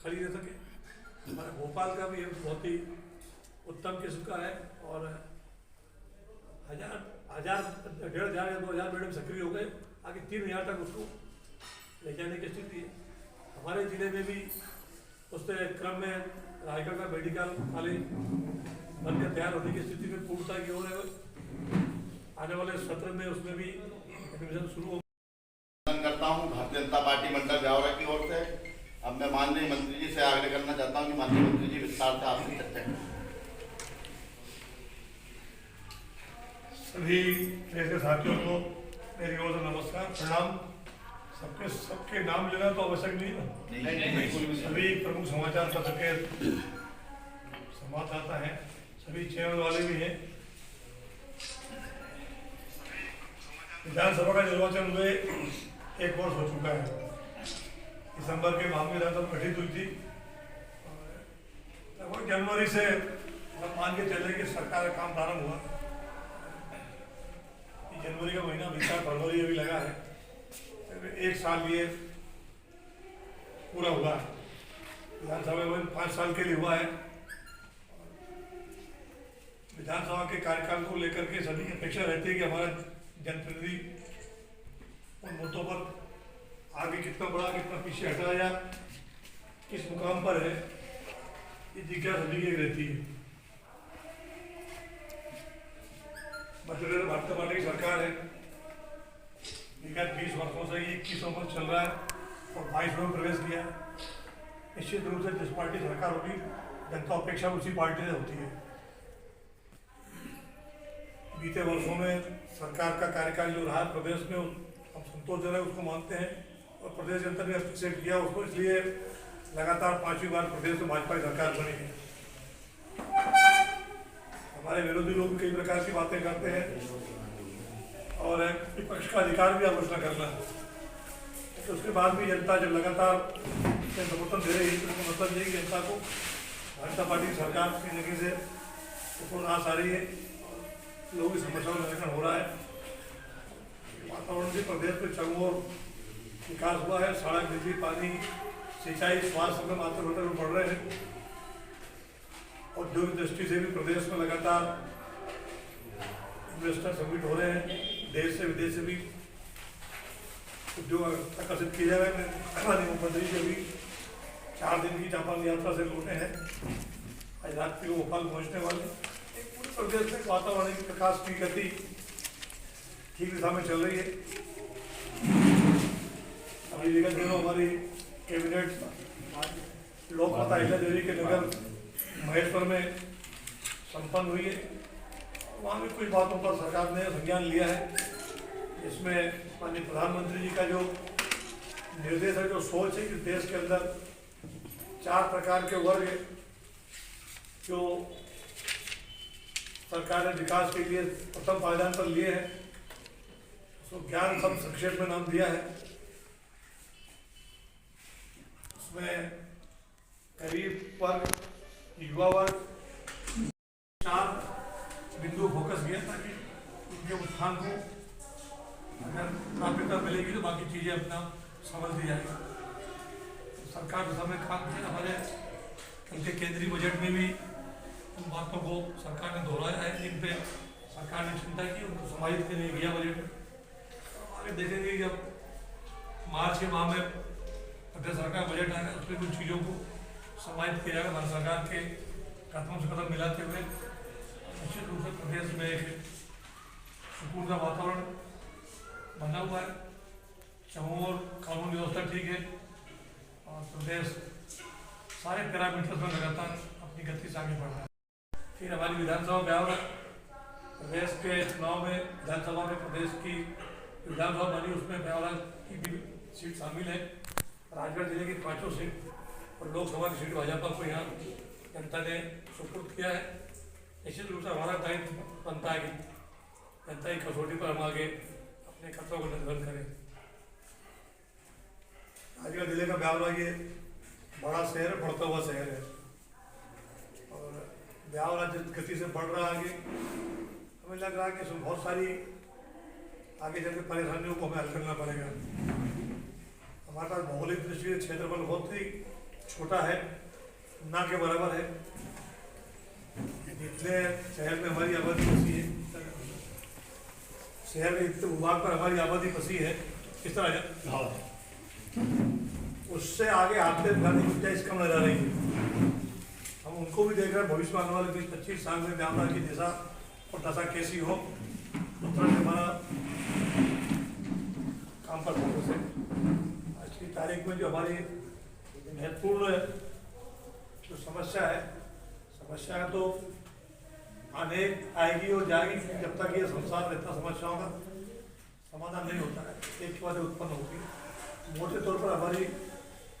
खरीद सके। हमारे भोपाल का भी बहुत ही उत्तम किस्म का है और 1,000, 1,500 या 2,000 बेड सक्रिय हो गए, आगे 3,000 तक उसको ले जाने की स्थिति है। हमारे जिले में भी उसके क्रम में रायगढ़ का मेडिकल कॉलेज बनकर तैयार होने की स्थिति में पूर्णता की ओर है। आने वाले सत्र में उसमें भी एडमिशन शुरू हो। करता हूँ भारतीय जनता पार्टी मंडल ब्यावरा की ओर से। अब मैं माननीय मंत्री जी से आग्रह करना चाहता हूँ कि माननीय मंत्री जी विस्तार से आपसे चर्चा करें। सभी प्रेस साथियों को मेरी ओर से नमस्कार, प्रणाम। सबके नाम लेना तो आवश्यक नहीं है ना। सभी प्रमुख समाचार पत्र के संवाददाता हैं, सभी चैनल वाले भी हैं। विधानसभा का निर्वाचन हुए 1 वर्ष हो चुका है। दिसंबर के माह में विधानसभा गठित हुई थी। लगभग जनवरी से मान के चले कि सरकार का काम प्रारंभ हुआ। जनवरी का महीना बीता, फरवरी अभी लगा है, 1 साल ये पूरा हुआ है। विधानसभा में 5 साल के लिए हुआ है। विधानसभा के कार्यकाल को लेकर के सभी की अपेक्षा रहती है कि हमारा जनप्रतिनिधि उन मुद्दों पर आगे कितना बढ़ा, कितना पीछे हटा या किस मुकाम पर है, ये जिज्ञासा सभी की रहती है। मध्य प्रदेश भारतीय जनता पार्टी की सरकार है। विगत 20 वर्षों से 21वां वर्ष चल रहा है और 22वें में प्रवेश किया है। निश्चित रूप से जिस पार्टी सरकार होगी, जनता अपेक्षा उसी पार्टी से होती है। बीते वर्षों में सरकार का कार्यकाल जो रहा प्रदेश में, हम संतोषजनक उसको मानते हैं और प्रदेश जनता ने अप्रिशिएट किया उसको, इसलिए लगातार 5वीं बार प्रदेश में भाजपा की सरकार बनी है। हमारे विरोधी लोग कई प्रकार की बातें करते हैं और विपक्ष का अधिकार भी आलोचना करना है, तो उसके बाद भी जनता जब लगातार समर्थन दे रही है तो उसका मतलब ये कि जनता को भारतीय जनता पार्टी की सरकार की जगह से उसको रास आ रही है, लोगों की समस्याओं का निराकरण हो रहा है। वातावरण भी प्रदेश में चरमोर विकास हुआ है। सड़क, बिजली, पानी, सिंचाई, स्वास्थ्य में मात्र बढ़ रहे हैं। औद्योगिक दृष्टि से भी प्रदेश में लगातार इन्वेस्टर समिट हो रहे हैं। देश से विदेश से भी उद्योग आकर्षित किए जा रहे हैं। मुख्यमंत्री जी अभी 4 दिन की जापान यात्रा से लौटे हैं, आज रात्रि को भोपाल पहुंचने वाले। पूरे प्रदेश में वातावरण की प्रकाश की गति ठीक दिशा में चल रही है। अभी विगत दिनों हमारी कैबिनेट लोकमाता अहिल्यादेवी के नगर महेश्वर में संपन्न हुई है। वहाँ भी कुछ बातों पर सरकार ने संज्ञान लिया है। इसमें माननीय प्रधानमंत्री जी का जो निर्देश है, जो सोच है कि देश के अंदर 4 प्रकार के वर्ग जो सरकार ने विकास के लिए प्रथम पायदान पर लिए हैं, उसको ज्ञान सब संक्षेप में नाम दिया है। उसमें गरीब वर्ग, युवा वर्ग, 4 बिंदु फोकस किया ताकि उनके उत्थान को अगर प्राथमिकता मिलेगी तो बाकी चीज़ें अपना समझ दी जाएगी। सरकार के समय काम किया। हमारे कल के केंद्रीय बजट में भी उन बातों को सरकार ने दोहराया है, जिन पे सरकार ने चिंता की, उनको समाहित करने किया बजट में। आगे देखेंगे जब मार्च के माह में प्रदेश सरकार बजट आएगा, उसमें कुछ चीज़ों को समाहित किया जाएगा। भारत सरकार के कदमों से कदम मिलाते हुए निश्चित रूप से प्रदेश में एक सुकून का वातावरण बना हुआ है। चहुओर कानून व्यवस्था ठीक है और प्रदेश सारे पैरामीटर्स में लगातार अपनी गति से आगे बढ़ रहा है। फिर हमारी विधानसभा ब्यावरा प्रदेश के चुनाव में, विधानसभा में प्रदेश की विधानसभा बनी, उसमें ब्यावरा की भी सीट शामिल है। राजगढ़ जिले की 5 सीट और लोकसभा की सीट भाजपा को यहाँ जनता ने सुपुर्द किया है। निश्चित रूप से हमारा दायित्व बनता है कि जनता की कसौटी पर हम आगे अपने कर्तव्य को निर्वहन करें। राजगढ़ जिले का ब्यावरा ये बड़ा शहर है, बढ़ता हुआ शहर है और ब्यावरा जिस गति से बढ़ रहा है आगे, हमें लग रहा है कि इसमें बहुत सारी आगे चल के परेशानियों को हमें हल करना पड़ेगा। हमारे पास भौगोलिक दृष्टि से क्षेत्रफल बहुत ही छोटा है, ना के बराबर है। इतने शहर में हमारी आबादी बसी है, शहर में इतने भूभाग पर हमारी आबादी बसी है, इस तरह उससे आगे हाथते दिखाने की गुंजाइश कम नजर आ रही है। हम उनको भी देख रहे हैं, भविष्य में आने वाले 20-25 साल में ब्यावरा की दिशा और दशा कैसी हो, उस तरह से हमारा काम पर फोकस है। आज की तारीख में जो हमारी महत्वपूर्ण जो समस्या है तो अनेक आएगी और जाएगी, जब तक ये संसार रहता समस्याओं का समाधान नहीं होता है, एक के बाद उत्पन्न होगी। मोटे तौर पर हमारी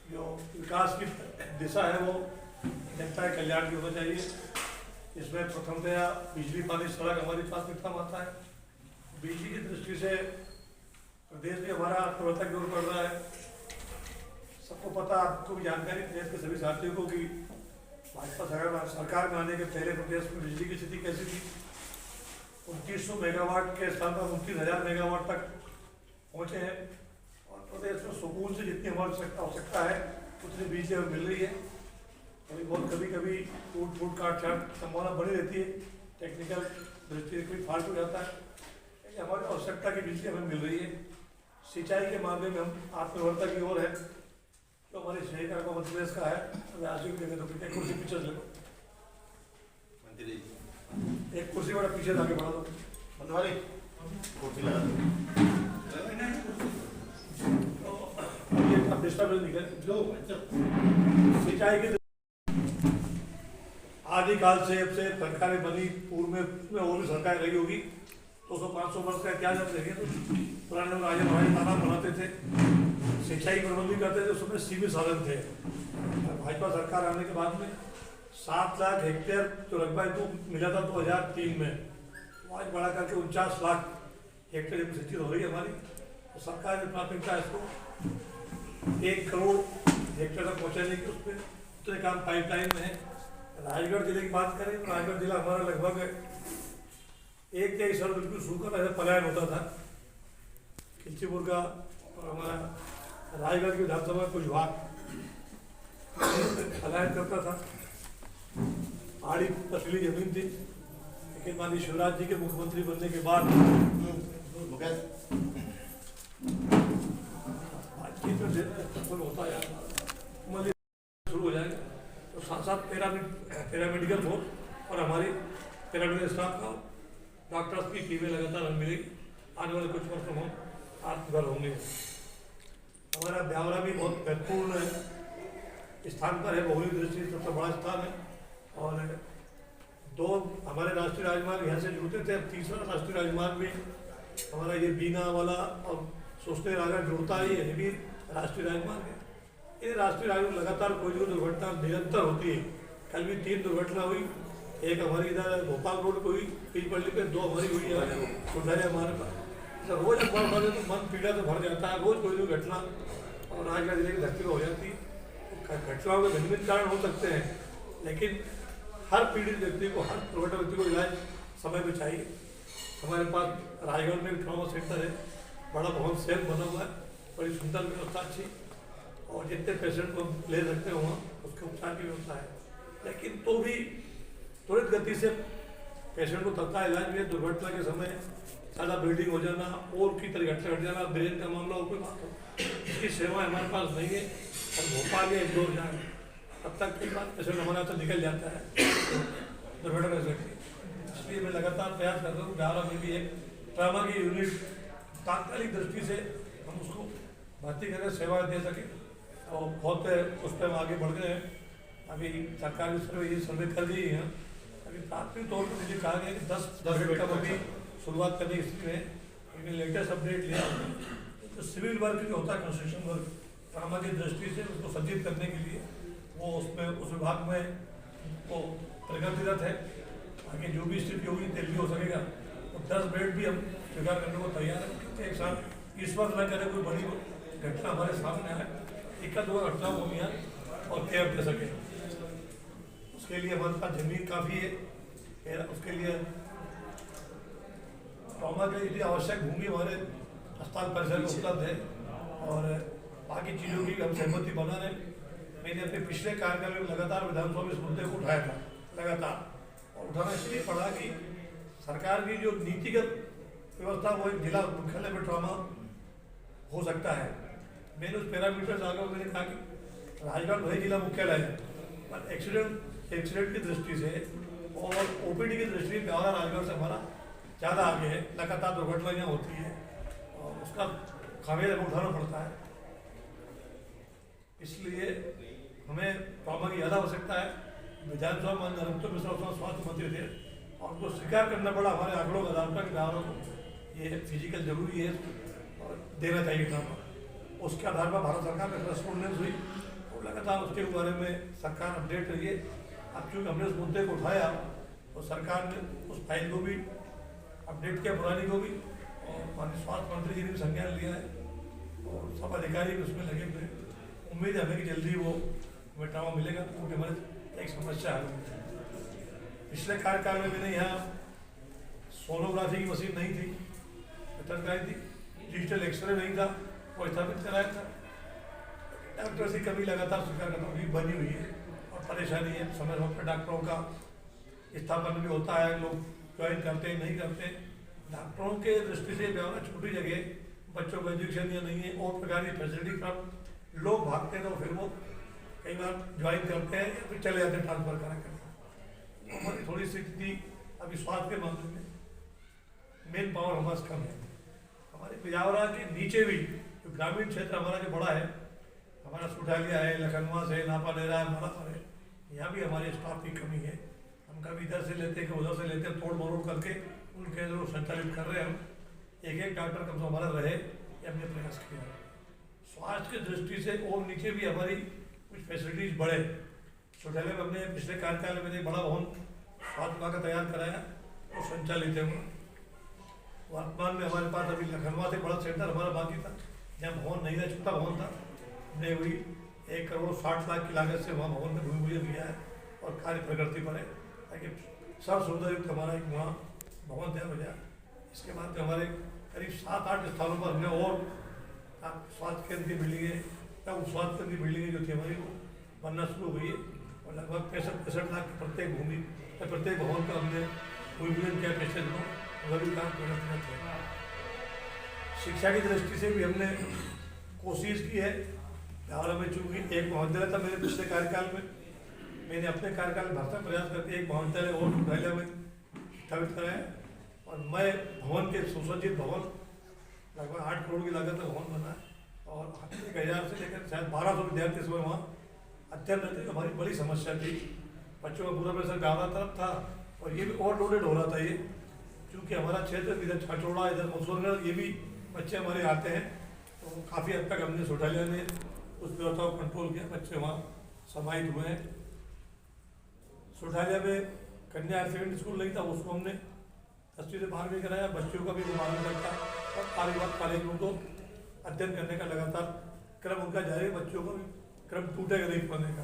जो विकास की दिशा है वो जनता के कल्याण की होना चाहिए। इसमें प्रथमतया बिजली, पानी, सड़क हमारी प्राथमिकता में आता है। बिजली की दृष्टि से प्रदेश भी हमारा अर्थव्यवस्था की ओर बढ़ रहा है। सबको पता, आपको भी जानकारी देश के सभी साथियों को कि भाजपा सरकार में आने के पहले प्रदेश में बिजली की स्थिति कैसी थी। 2900 मेगावाट के स्थान पर 29,000 मेगावाट तक पहुँचे हैं और प्रदेश में सुकून से जितनी हमारी आवश्यकता है उतनी बिजली हमें मिल रही है। अभी बहुत कभी टूट काट संभावना बनी रहती है, टेक्निकल दृष्टि से कोई फाल्ट हो जाता है, लेकिन हमारी आवश्यकता की बिजली हमें मिल रही है। सिंचाई के मामले में हम आत्मनिर्भरता की ओर है, तो हमारे शहरी का मध्य प्रदेश का है। आज भी देंगे तो कुर्सी पीछे ले लो, एक कुर्सी बड़ा पीछे आगे बढ़ा दो, बनवारी कुर्सी लगा दो। डिस्टर्बेंस निकल जो सिंचाई की आदिकाल से अब से सरकारें बनी, पूर्व में और भी सरकारें रही होगी, 200-500 वर्ष का क्या जब देखें तो पुराने लोग राजा महाराज तालाब बनाते थे, सिंचाई प्रबंधन करते थे, उसमें सीमित साधन थे। भाजपा सरकार आने के बाद में 7 लाख हेक्टेयर जो रकबा तो मिला था 2003 में, आज बढ़ा करके 49 लाख हेक्टेयर की सिंचाई हो रही है हमारी। तो सरकार की प्राथमिकता है इसको 1 करोड़ हेक्टेयर तक पहुँचाने की, उस पर उतने काम पाइपलाइन में है। राजगढ़ जिले की बात करें तो राजगढ़ जिला हमारा लगभग 1 साल बिल्कुल सूखा था, पलायन होता था। खिलचीपुर का और हमारा राजगढ़ की विधानसभा कुछ भाग पलायन करता था, पहाड़ी पथरीली जमीन थी। लेकिन माननीय शिवराज जी के मुख्यमंत्री बनने के बाद होता है शुरू हो जाएगा, तो साथ पैरामेडिकल बोर्ड और हमारी पैरामेडिकल स्टाफ का डॉक्टर्स की टीमें लगातार हमें मिलेगी। आने वाले कुछ वर्षों में आत्मनिर्भर होंगे। हमारा ब्यावरा भी बहुत महत्वपूर्ण स्थान पर है, भौगोलिक दृष्टि से सबसे बड़ा स्थान है। और 2 हमारे राष्ट्रीय राजमार्ग यहाँ से जुड़ते थे, अब 3रा राष्ट्रीय राजमार्ग भी हमारा ये बीना वाला और सोचते राजमार्ग जुड़ता है, ये भी राष्ट्रीय राजमार्ग है। ये राष्ट्रीय राजमार्ग लगातार कोई दुर्घटना निरंतर होती है। कल भी 3 दुर्घटना हुई, एक हमारी इधर भोपाल रोड पर हुई पीलपल्ली पे, 2 हमारी हुई है हमारे पास। रोज अखबार पढ़े तो मन पीड़ा तो भर जाता है, रोज कोई घटना और राजगढ़ जिले की धरती पर हो जाती है। घटनाओं के भिन्न कारण हो सकते हैं, लेकिन हर पीड़ित व्यक्ति को, हर दुर्घटना व्यक्ति को इलाज समय में चाहिए। हमारे पास राजगढ़ में ट्रॉमा सेंटर है, बड़ा बहुत सेफ बना हुआ है, बड़ी सुंदर व्यवस्था अच्छी, और जितने पेशेंट को ले सकते हो वहाँ उसके उपचार की व्यवस्था है। लेकिन तो भी त्वरित गति से पेशेंट को तत्काल इलाज में दुर्घटना के समय ज़्यादा ब्लीडिंग हो जाना और की तरह घटना घट जाना, ब्रेन का मामला और कोई बात हो, इसकी सेवा हमारे पास नहीं है। और भोपाल या इंदौर जाए तब तक कई बार पेशेंट हमारे यहाँ से निकल जाता है दुर्घटना कर सकती है। इसलिए मैं लगातार प्रयास कर रहा हूँ ब्यावरा में भी एक ट्रामा की यूनिट तात्कालिक दृष्टि से हम उसको भर्ती करके सेवाएं दे सकें, और बहुत उस पर हम आगे बढ़ गए हैं। अभी सरकार ने सर्वे कर दी है। अभी प्राथमिक तौर पर मुझे कहा गया कि 10 बेड का अभी शुरुआत करने की स्थिति में, लेकिन लेटेस्ट अपडेट लिया तो सिविल वर्क जो होता है, कंस्ट्रक्शन वर्क ट्रामा की दृष्टि से उसको सज्जित करने के लिए वो उसमें उस विभाग में वो प्रगतिरत है। आगे जो भी स्थिति होगी तेल भी हो सकेगा, तो 10 बेड भी हम स्वीकार करने को तैयार है। क्योंकि एक साथ इस वक्त न करे कोई बड़ी घटना हमारे सामने आए, 1-2 घटनाओं को भी और केयर दे सके, उसके लिए हमारे पास जमीन काफ़ी है। उसके लिए ट्रॉमा के लिए आवश्यक भूमि हमारे अस्पताल परिसर में उपलब्ध है, और बाकी चीज़ों की हम सहमति बना रहे। मैंने अपने पिछले कार्यकाल में लगातार विधानसभा में इस मुद्दे को उठाया था लगातार, और उठाना इसलिए पड़ा कि सरकार की जो नीतिगत व्यवस्था वो एक जिला मुख्यालय में ट्रॉमा हो सकता है। मैंने उस पैरामीटर्स आगे मैंने कहा कि राजगढ़ वही जिला मुख्यालय है, पर एक्सीडेंट की दृष्टि से और ओपीडी की दृष्टि से ब्यावरा राजगढ़ से हमारा ज़्यादा आगे है। लगातार दुर्घटनाएँ होती है और उसका खामियाजा उठाना पड़ता है, इसलिए हमें ट्रॉमा की ज़्यादा आवश्यकता है। विधानसभा में नरेंद्र मिश्रा स्वास्थ्य मंत्री थे और उनको स्वीकार करना पड़ा हमारे आंकड़ों के आधार पर ब्यावरा को ये फिजिकल जरूरी है और देना चाहिए ट्रॉमा। उसके आधार पर भारत सरकार में रेस्पॉन्डेंस हुई और लगातार उसके बारे में सरकार अपडेट रही है। अब चूँकि हमने उस मुद्दे को उठाया तो सरकार ने उस फाइल को भी अपडेट किया, पुरानी को भी, और माननीय स्वास्थ्य मंत्री जी ने भी संज्ञान लिया है और सब अधिकारी भी उसमें लगे हुए हैं। उम्मीद है हमें कि जल्दी वो हमें ट्रॉमा मिलेगा, क्योंकि हमारे एक समस्या है। पिछले कार्यकाल में मैंने यहाँ सोनोग्राफी की मशीन नहीं थी, वितरण कराई थी, डिजिटल एक्सरे नहीं था, वो स्थापित कराया था। डॉक्टर्स की कमी लगातार स्वीकार करना भी बनी हुई है और परेशानी है। समय समय पर डॉक्टरों का स्थापन भी होता है, लोग ज्वाइन करते हैं नहीं करते। डॉक्टरों के दृष्टि से ब्यावरा छोटी जगह, बच्चों को एजुकेशन या नहीं है और प्रकार की फैसिलिटी पर लोग भागते हैं, तो फिर वो कई बार ज्वाइन करते हैं या फिर चले जाते हैं ट्रांसफर करा कर। हमारी थोड़ी सी स्थिति अभी स्वास्थ्य के मामले में मेन पावर हमारे कम है। हमारे ब्यावरा के नीचे भी जो ग्रामीण क्षेत्र हमारा जो बड़ा है, हमारा सुठालिया है, लखनवास है, नापानेरा है, मालापुर है, यहाँ भी हमारे स्टाफ की कमी है। हम कभी इधर से लेते हैं, उधर से लेते हैं, तोड़ मरोड़ करके उन केंद्रों को संचालित कर रहे हैं। हम एक डॉक्टर कम से हमारा रहे, ये हमने प्रयास किया है। स्वास्थ्य की दृष्टि से और नीचे भी हमारी कुछ फैसिलिटीज बढ़े। सुठालिया में हमने पिछले कार्यकाल में मैंने बड़ा भवन स्वास्थ्य विभाग का तैयार कराया और संचालित है। वर्तमान में हमारे पास अभी लखनवा से बड़ा सेंटर हमारा बाकी था, जहाँ भवन नहीं था, छोटा भवन था, हमने हुई 1 करोड़ 60 लाख की लागत से वहाँ भवन में भूमि पूजन किया है और कार्य प्रगति पर है, ताकि सर्व सुविधा युक्त हमारा एक वहाँ भवन तैयार हो जाए। इसके बाद में हमारे करीब 7-8 स्थानों पर हमने और स्वास्थ्य केंद्र की बिल्डिंगें या उप स्वास्थ्य केंद्र की बिल्डिंगें जो थी हमारी वो बनना शुरू हुई है और लगभग 65 लाख की प्रत्येक भूमि या प्रत्येक भवन का हमने भूमि पूजन किया पिछले दिनों, वही काम प्रगतिरत है। शिक्षा की दृष्टि से भी हमने कोशिश की है। ब्यावरा में चूँकि एक महाविद्यालय था मेरे पिछले कार्यकाल में, मैंने अपने कार्यकाल में भरसक प्रयास करके एक महाविद्यालय और सुठालिया में स्थापित कराया और मैं भवन के सुसज्जित भवन लगभग 8 करोड़ की लागत का भवन बना है और 1000 से लेकर शायद 1200 विद्यार्थी इस वहाँ अध्ययन रहते। हमारी बड़ी समस्या थी, बच्चों का पूरा प्रेशर ब्यावरा तरफ था और ये भी ओवरलोडेड हो रहा था। ये क्योंकि हमारा क्षेत्र इधर छाछोड़ा, इधर मसूरगढ़, ये भी बच्चे हमारे आते हैं, तो काफ़ी हद तक हमने सुठालिया ने उस व्यवस्था को कंट्रोल किया, बच्चे वहाँ समाहित हुए हैं। सुठालिया में कन्या हायर सेकेंडरी स्कूल नहीं था, उसको हमने 10वीं से 12वीं कराया, बच्चों का भी मालूम करता और कार्यवाद कॉलेज में तो अध्ययन करने का लगातार क्रम उनका जारी है, बच्चों का भी क्रम टूटेगा नहीं पढ़ने का।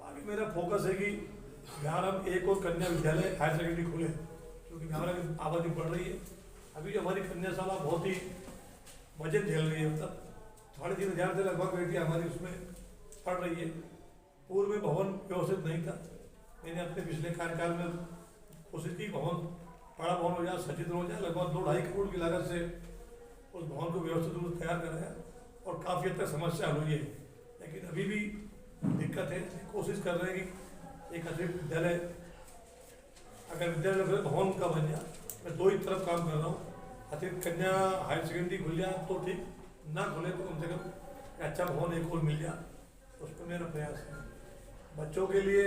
आगे मेरा फोकस है कि बिहार में एक और कन्या विद्यालय हायर सेकेंडरी खोले, क्योंकि बिहार में आबादी बढ़ रही है। अभी जो हमारी कन्याशाला बहुत ही वजन झेल रही है, मतलब 3500 से लगभग बेटी हमारी उसमें पढ़ रही है। पूर्व में भवन व्यवस्थित नहीं था, मैंने अपने पिछले कार्यकाल में कोशिश की भवन बड़ा भवन हो जाए, सचित्र हो जाए। लगभग 2-2.5 करोड़ की लागत से उस भवन को व्यवस्थित रूप से तैयार कराया और काफ़ी हद तक समस्या हुई है, लेकिन अभी भी दिक्कत है। कोशिश कर रहे हैं कि एक अतिरिक्त विद्यालय, अगर विद्यालय भवन का बन जाए, मैं 2 ही तरफ काम कर रहा हूँ। अतिरिक्त कन्या हायर सेकेंडरी खुल जाए तो ठीक, ना खुले तो कम से कम अच्छा भवन एक और मिल जाए, उस पर मेरा प्रयास है। बच्चों के लिए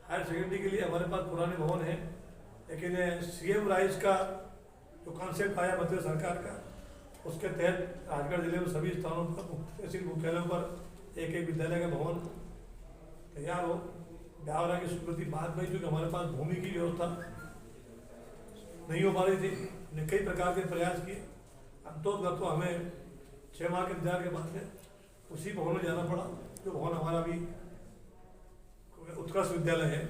हायर सेकेंडरी के लिए हमारे पास पुराने भवन हैं, लेकिन CM राइज का जो कॉन्सेप्ट आया मध्य सरकार का, उसके तहत राजगढ़ जिले में सभी स्थानों पर तहसील मुख्यालयों पर एक विद्यालय का भवन तैयार हो। ब्यावरा की स्वीकृति बाद में, क्योंकि हमारे पास भूमि की व्यवस्था नहीं हो पा रही थी, हमने कई प्रकार के प्रयास किए। अंतोगत तो हमें 6 माह के इंतजार के बाद में उसी भवन में जाना पड़ा, जो भवन हमारा भी उत्कर्ष विद्यालय है,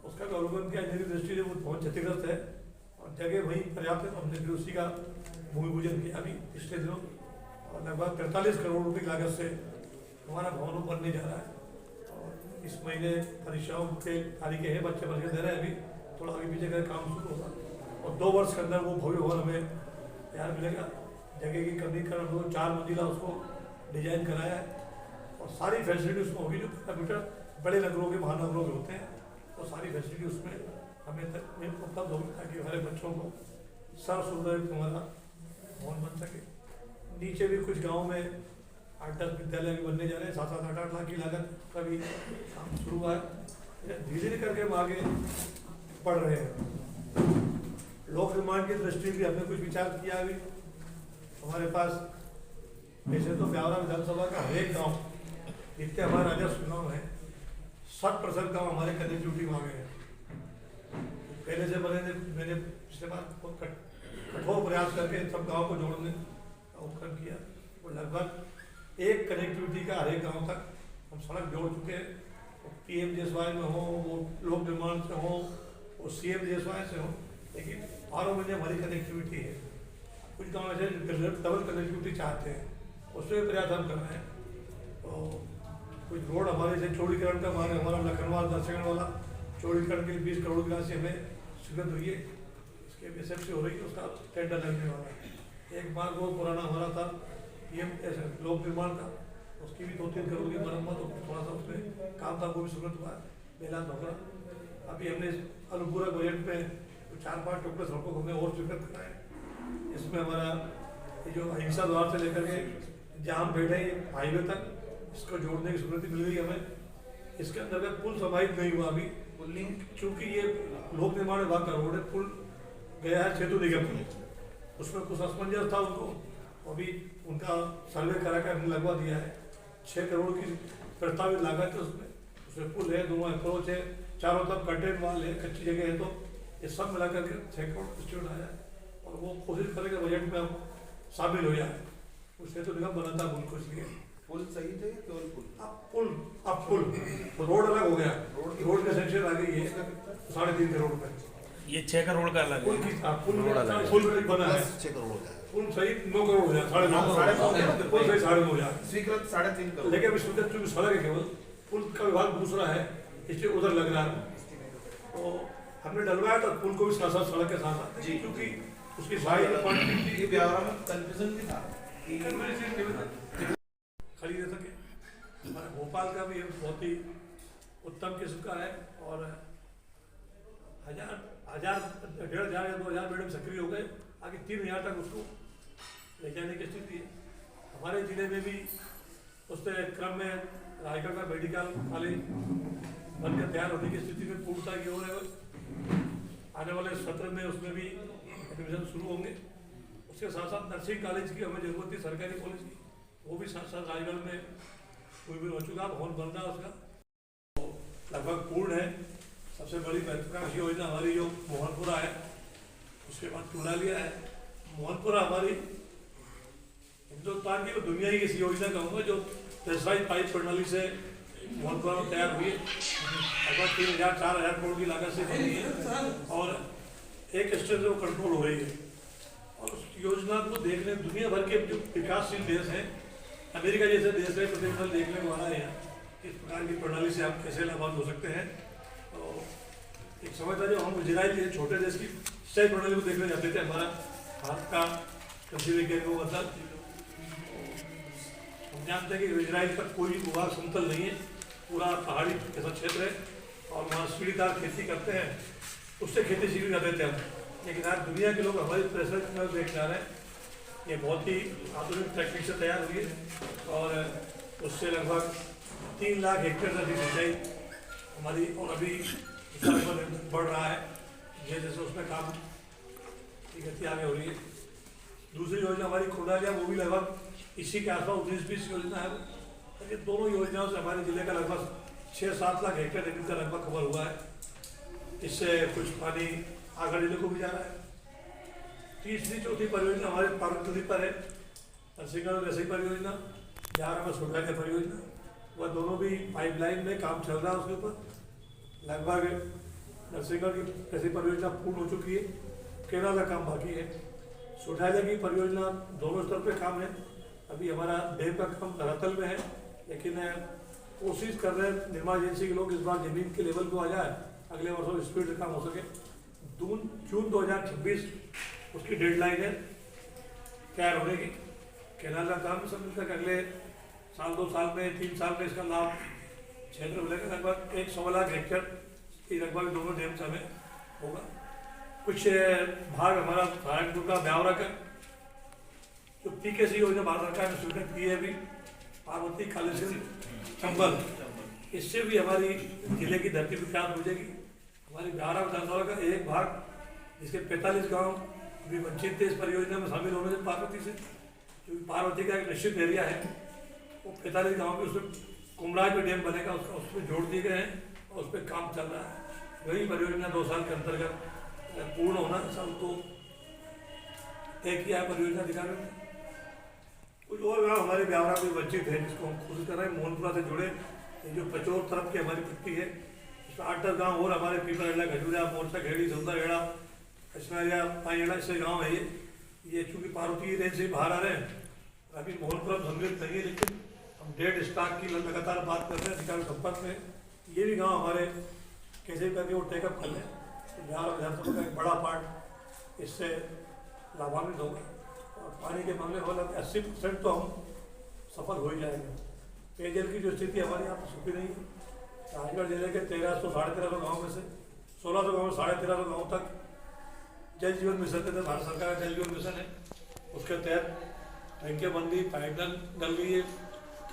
उसका भी अवलोकन किया। इंजीनियरिंग दृष्टि से वो बहुत क्षतिग्रस्त है और जगह वहीं पर्याप्त है, तो हमने फिर उसी का भूमि पूजन किया अभी पिछले दिनों और लगभग 43 करोड़ रुपये की लागत से हमारा भवन बनने जा रहा है और इस महीने परीक्षाओं के तारीखें हैं, बच्चे परीक्षा दे रहे हैं, अभी थोड़ा आगे पीछे का काम शुरू होगा और 2 वर्ष के अंदर वो भव्य भवन हमें तैयार मिलेगा। जगह की कमी कर 4 मंजिला उसको डिजाइन कराया है और सारी फैसिलिटी उसमें होगी जो कंप्यूटर बड़े नगरों के महानगरों के होते हैं, तो सारी फैसिलिटी उसमें हमें उपलब्ध होगी ताकि हमारे बच्चों को सर्व सुविधायुक्त हमारा भवन बन सके। नीचे भी कुछ गाँव में 8-10 विद्यालय भी बनने जा रहे हैं, 7-8 लाख की लागत का भी काम शुरू हुआ है। धीरे धीरे करके हम आगे बढ़ रहे हैं। लोक निर्माण की दृष्टि भी हमने कुछ विचार किया। अभी हमारे पास वैसे तो ब्यावरा विधानसभा का हर एक गाँव जितने हमारे राजस्व गाँव है 60% गाँव हमारे कनेक्टिविटी में आ गए हैं। पहले से मैंने पिछले बार बहुत कठोर प्रयास करके सब गाँव को जोड़ने का उपक्रम किया और लगभग एक कनेक्टिविटी का हर एक गाँव तक हम सड़क जोड़ चुके हैं। PMJSY में हो, वो लोक निर्माण से हो, वो CMJSY से हो, लेकिन 12 महीने हमारी कनेक्टिविटी है। कुछ गाँव ऐसे डबल कनेक्टिविटी चाहते हैं, उसमें प्रयास हम कर रहे हैं। तो कुछ रोड हमारे से चौड़ीकरण का हमारा लखनवाल दर्शकगढ़ वाला चौड़ीकरण के 20 करोड़ की राशि हमें स्वीकृत हुई है, इसके SFC हो रही है, उसका टेंडर लगने वाला है। एक मार्ग वो पुराना हमारा था लोक निर्माण का, उसकी भी 2-3 करोड़ की मरम्मत और थोड़ा सा उसमें काम था, वो भी स्वीकृत हुआ है। बेला नौकरा अभी हमने अनुपूरक बजट में 4-5 टुकड़े सड़कों को हमने और स्वीकृत कराए। इसमें हमारा ये जो अहिंसा द्वार से लेकर के जाम भेड़े हाईवे तक इसको जोड़ने की स्वीकृति मिल गई हमें। इसके अंतर्गत पुल समाहित नहीं हुआ अभी, लिंक चूंकि ये लोक निर्माण विभाग का रोड है, पुल गया है सेतु निगम में, उसमें कुछ असमंजस था उनको, अभी उनका सर्वे करा कर हमने लगवा दिया है। 6 करोड़ की प्रस्तावित लागत है उसमें पुल है, 2 अप्रोच है, चारों तरफ कंटेन वाल है, कच्ची जगह है, तो ये सब मिलाकर के 6 करोड़ इंस्टीट्यूट आया है और वो कोशिश करेंगे बजट में हम शामिल हो जाए। उस सेतु निगम बना था उनको, इसलिए पुल सही थे केवल पुल? अब पुल तो रोड अलग हो गया, रोड का सेक्शन आ गई है 3.5 करोड़ रुपए। ये 6 करोड़ का अलग पुल है। पुल बना है, 6 करोड़ का है। पुल सही 9 करोड़ हो जाए, 9.5 पुल सही 9.5 हो जाए, स्वीकृत 3.5 करोड़। लेकिन अभी स्वीकृत चूंकि सड़क है केवल, पुल का विभाग दूसरा है, इसलिए उधर लग रहा है। तो हमने डलवाया था पुल को भी साथ साथ सड़क के साथ जी, क्योंकि उसकी साइज क्वांटिटी ये ब्यावरा में कंफ्यूजन भी था खड़ी रह सके। हमारे भोपाल का भी बहुत ही उत्तम किस्म का है और 1,000, 1,500 या 2,000 बेड सक्रिय हो गए, आगे 3,000 तक उसको ले जाने की स्थिति है। हमारे जिले में भी उसके क्रम में रायगढ़ का मेडिकल कॉलेज बनकर तैयार होने की स्थिति में पूर्णता की ओर है। आने वाले सत्र में उसमें भी एडमिशन शुरू होंगे। उसके साथ साथ नर्सिंग कॉलेज की हमें जरूरत थी, सरकारी कॉलेज की, वो भी साथ साथ रायगढ़ में कोई भी हो चुका, भवन बन रहा है उसका, तो लगभग पूर्ण है। सबसे बड़ी महत्वाकांक्षी योजना हमारी जो मोहनपुरा है, उसके बाद टूलालिया है। मोहनपुरा हमारी हिंदुस्तान की दुनिया की इस योजना कहूँगा जो प्रेशराइज पाइप प्रणाली से मोहनपुरा में तैयार हुई है, लगभग 3,000-4,000 करोड़ की लागत से बनी है और एक स्टेज से वो कंट्रोल हो रही है। और उस योजना को देखने दुनिया भर के जो विकासशील देश हैं, अमेरिका जैसे देश है, प्रतिनिधिमंडल देखने वाला है यहाँ इस प्रकार की प्रणाली से आप कैसे लाभान्वित हो सकते हैं। तो एक समय था जब हम इजराइल जैसे छोटे देश की सिंचाई प्रणाली को देखने जाते थे, हमारा भारत का कृषि वैज्ञानिकों का दल, हम जानते हैं कि इजराइल का कोई भूभाग समतल नहीं है, पूरा पहाड़ी ऐसा क्षेत्र है और वहाँ सीढ़ीदार खेती करते हैं, उससे खेती सीख जाते थे हम। लेकिन आज दुनिया के लोग हमारी प्रेशर में देख जा रहे हैं, ये बहुत ही आधुनिक तकनीक से तैयार हुई है और उससे लगभग 3 लाख हेक्टेयर तक की सिंचाई हमारी और अभी बढ़ रहा है, जैसे उसमें काम की गति आगे हो रही है। दूसरी योजना हमारी खुदालिया, वो भी लगभग इसी के आसपास 19-20 योजना है। ये दोनों योजनाओं से हमारे जिले का लगभग 6-7 लाख हेक्टेयर जमीन का लगभग कवर हुआ है। इससे कुछ पानी आगरा जिले को भी जा रहा है। तीसरी चौथी परियोजना हमारे पार्वती नदी पर है, नरसिंहगढ़ रसई परियोजना, जहाँ में सुधार परियोजना, वह दोनों भी पाइपलाइन में काम चल रहा है। उसके ऊपर लगभग नरसिंहगढ़ की रसई परियोजना पूर्ण हो चुकी है, केरला का काम बाकी है। सुधार की परियोजना दोनों स्तर पे काम है। अभी हमारा डेम का काम धरातल में है, लेकिन कोशिश कर रहे हैं निर्माण एजेंसी के लोग इस बार जमीन के लेवल को आ जाए, अगले वर्षों स्पीड से काम हो सके। जून 2026 उसकी डेडलाइन है तैयार होने की। कैनाल का काम सब तक अगले साल 2 साल में 3 साल में इसका लाभ क्षेत्र मिलेगा। लगभग 100 लाख हेक्टेयर की लगभग दोनों डैम से हमें होगा। कुछ भाग हमारा सहारनपुर का ब्यावरा का जो PKC योजना भारत सरकार ने स्वीकृत की है अभी, पार्वती कालेश्वरी चंबल, इससे भी हमारी जिले की धरती विकास हो जाएगी। हमारी ब्यावरा विधानसभा का एक भाग जिसके 45 गांव भी वंचित थे इस परियोजना में शामिल होने से पार्वती से, क्योंकि पार्वती का एक निश्चित एरिया है, वो 45 गाँव के उसमें कुमराज पे डैम बनेगा, उसका उसमें जोड़ दिए गए हैं और उस पर काम चल रहा है। वही परियोजना 2 साल के अंतर्गत पूर्ण होना सब तो तय किया है परियोजना अधिकारियों ने। कुछ और गाँव हमारे ब्यावरा में वंचित है जिसको हम कोशिश कर रहे हैं मोहनपुरा से जुड़े। ये जो पचोर तरफ की हमारी पट्टी है, इसमें 8-10 गाँव और हमारे पीपलहेड़ा, खजूरिया, मोरचा खेड़ी, सौंदरहेड़ा, कश्मीरिया, पाईहेड़ा, इससे गाँव है ये चूँकि पार्वती रेंज से बाहर आ रहे हैं। अभी मोहनपुरा सम्मिलित नहीं है, लेकिन हम डेड स्टॉक की लगातार बात कर रहे हैं अधिकारी संपर्क में। ये भी गाँव हमारे कैसे करके वो टेकअप कर लें तो बिहार विधानसभा का एक बड़ा पार्ट इससे लाभान्वित होगा। और पानी के मामले में 80% तो हम सफल हो ही जाएंगे। पेयजल की जो स्थिति हमारे यहाँ पर सुखी नहीं है। राजगढ़ जिले के 1300-1350 गाँव में से 1600 गाँव में 1350 गाँव तक जल जीवन मिशन के तहत भारत सरकार का जल जीवन मिशन है, उसके तहत टैंकें बन गई, पाइपलाइन डल गई है,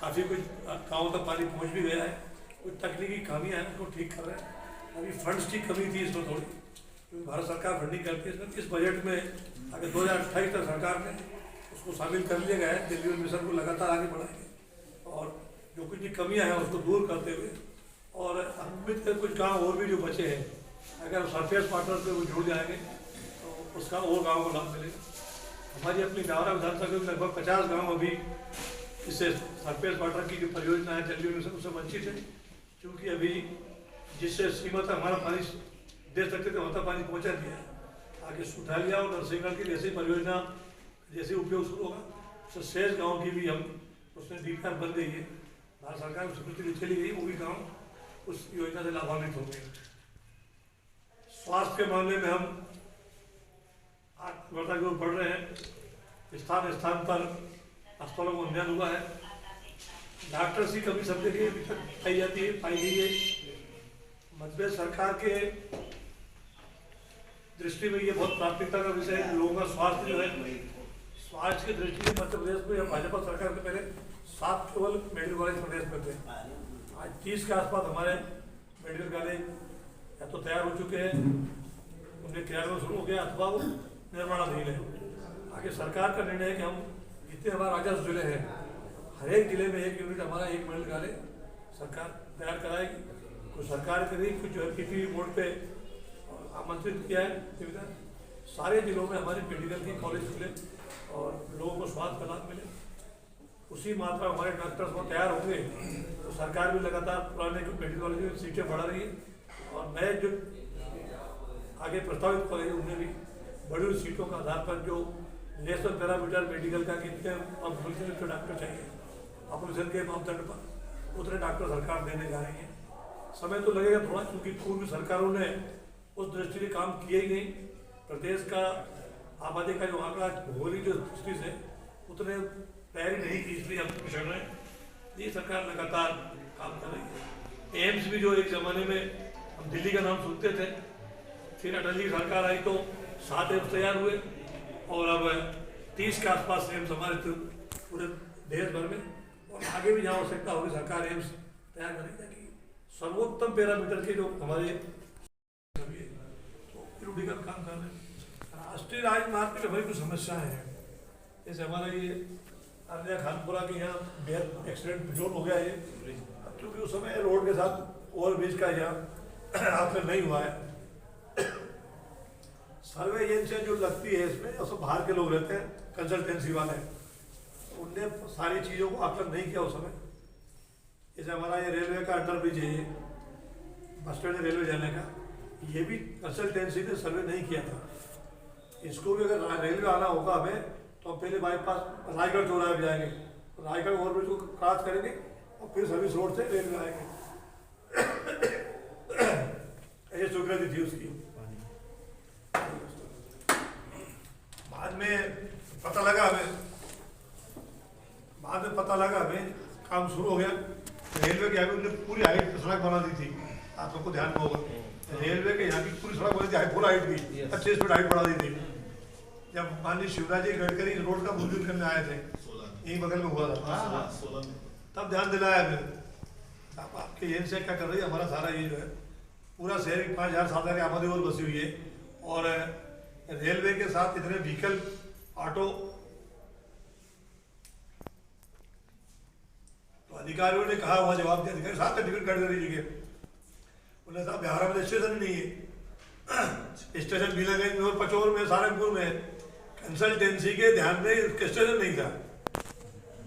काफ़ी कुछ गाँव तक पानी पहुँच भी गया है। कुछ तकनीकी खामियाँ हैं, उसको ठीक कर रहे हैं। अभी फंड्स की कमी थी इसमें थोड़ी, क्योंकि भारत सरकार फंडिंग करती है। इस बजट में अगर 2028 तक सरकार ने उसको शामिल कर लिया गया है। जल जीवन मिशन को लगातार आगे बढ़ाएंगे और जो कुछ भी कमियाँ हैं उसको दूर करते हुए, और उम्मीद है कुछ गाँव और भी जो बचे हैं अगर सरफेस वाटर पे वो जुड़ जाएंगे तो उसका और गाँव को लाभ मिलेगा। हमारी अपनी ब्यावरा विधानसभा में लगभग 50 गाँव अभी इससे सरफेस वाटर की जो परियोजना है जल जीवन मिशन उससे वंचित है, क्योंकि अभी जिस सीमा तक हमारा पानी दे सकते थे वहाँ तक पानी पहुँचा दिया है। आगे सुठालिया और नरसिंहगढ़ की जैसी परियोजना जैसे उपयोग शुरू होगा तो शेष गाँव की भी हम उसमें DPR बन गई है, भारत सरकार की स्वीकृति चली गई, वो भी गाँव उस योजना से लाभान्वित होंगे। स्वास्थ्य के मामले में हम आत्मनिर्भरता की ओर बढ़ रहे हैं। स्थान स्थान पर अस्पतालों को उन्नयन हुआ है। डॉक्टर्स की कमी सब जगह पाई जाती है, पाई गई है। मध्य प्रदेश सरकार के दृष्टि में ये बहुत प्राथमिकता का विषय है। लोगों का स्वास्थ्य जो है, स्वास्थ्य की दृष्टि से मध्य प्रदेश में भाजपा सरकार के पहले 7 केवल मेडिकल कॉलेज प्रदेश में थे। आज 30 के आसपास हमारे मेडिकल कॉलेज या तो तैयार हो चुके हैं, उनके क्रियान्वयन शुरू हो गया, अथवा वो निर्माणाधीन है। आगे सरकार का निर्णय है कि हम जितने हमारे राजस्व जिले हैं हर एक जिले में 1 यूनिट हमारा 1 मेडिकल कॉलेज सरकार तैयार कराएगी। तो सरकार के लिए कुछ जो है PPP बोर्ड पे आमंत्रित किया है सुविधा। सारे जिलों में हमारे मेडिकल की कॉलेज खुले और लोगों को स्वास्थ्य का लाभ मिले। उसी मात्रा हमारे डॉक्टर्स वो तैयार होंगे तो सरकार भी लगातार पुराने मेडिकल कॉलेज में सीटें बढ़ा रही है और नए जो आगे प्रस्तावित कॉलेज उनमें भी बड़ी हुई सीटों के आधार पर जो नेशनल पैरामीटर मेडिकल का कितने पॉपुलेशन के डॉक्टर चाहिए, पॉपुलेशन के मापदंड पर उतने डॉक्टर सरकार देने जा रही है। समय तो लगेगा थोड़ा, क्योंकि पूर्व सरकारों ने उस दृष्टि से काम किए ही नहीं। प्रदेश का आबादी का जो आंकड़ा भौगोलिक जो दृष्टि से उतने तैयारी नहीं की, इसलिए हम पिछड़ रहे हैं। ये सरकार लगातार काम कर रही है। एम्स भी जो एक ज़माने में हम दिल्ली का नाम सुनते थे, फिर अटल जी की सरकार आई तो 7 एम्स तैयार हुए और अब 30 के आसपास एम्स हमारे पूरे देश भर में, और आगे भी जहाँ आवश्यकता होगी सरकार एम्स तैयार करेगी ताकि सर्वोत्तम पैरामीटर के जो हमारे तो काम कर रहे हैं। राष्ट्रीय राजमार्ग में हमारी कुछ समस्याएं हैं, जैसे हमारा ये अन्य खानपुरा के यहाँ बेहद एक्सीडेंट बिजोड़ हो गया है, क्योंकि उस समय रोड के साथ ओवरब्रिज का यहाँ आखिर नहीं हुआ है। सर्वे एजेंसियाँ जो लगती है इसमें और सब बाहर के लोग रहते हैं, कंसल्टेंसी वाले, उनने सारी चीज़ों को आकलन नहीं किया उस समय। जैसे हमारा ये रेलवे का अंडर ब्रिज है, ये बस स्टैंड रेलवे जाने का, ये भी कंसल्टेंसी ने सर्वे नहीं किया था। इसको भी अगर रेलवे आना होगा हमें तो हम पहले बाईपास रायगढ़ चौराहे पे जाएंगे, रायगढ़ ओवरब्रिज को क्रॉस करेंगे और फिर सर्विस रोड से रेलवे आएंगे। ऐसे स्वीकृति थी उसकी। बाद में पता लगा हमें काम शुरू हो गया। रेलवे के आगे उन्होंने पूरी हाइट सड़क बना दी थी, आप लोग को ध्यान में होगा। रेलवे के यहाँ की पूरी सड़क बनी थी, फुल हाइट की 25 फीट हाइट बढ़ा दी थी। जब माननीय शिवराज जी गडकरी रोड का मंजूर करने आए थे, यही बगल में हुआ था, तब ध्यान दिलाया हमें। अब आपके एजेंसी क्या कर रही है, हमारा सारा ये जो है पूरा शहर की 5000 साल की आबादी और बसी हुई है, और रेलवे के साथ इतने व्हीकल ऑटो, तो अधिकारियों ने कहा, वहाँ जवाब दिया अधिकारी साथ टिकट कट कर दीजिए। बोले साहब बिहार में स्टेशन नहीं है, स्टेशन भीलागंज में और पचौर में सहारनपुर में कंसल्टेंसी के ध्यान में स्टेशन नहीं था,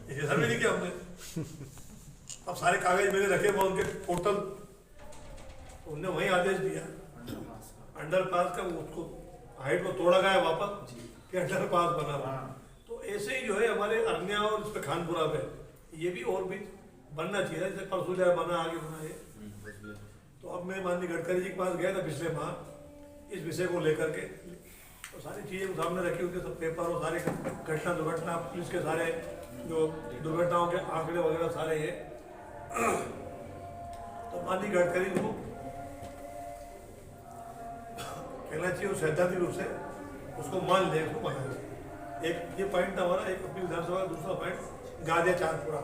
स्टेशन भी नहीं किया हमने। अब सारे कागज मैंने रखे, मैं उनके पोर्टल, उनने वही आदेश दिया अंडरपास का, उसको हाइट को तोड़ा गया वापस कि अंडरपास बना हुआ। तो ऐसे ही जो है हमारे अरनिया और इस पे खानपुरा पे ये भी और भी बनना चाहिए, जैसे परसों जाए बना, आगे बना ये। तो अब मैं माननीय गडकरी जी के पास गया था पिछले माह इस विषय को लेकर के, तो सारी चीज़ें सामने रखी, उनके सब पेपर और सारे घटना दुर्घटना पुलिस के सारे जो दुर्घटनाओं के आंकड़े वगैरह सारे ये। तो माननीय गडकरी को कहना चाहिए वो सैद्धांतिक रूप से उसको मान ले, उसको बनाए। एक ये पॉइंट था हमारा, एक अपनी विधानसभा का। दूसरा पॉइंट गादिया चांदपुरा,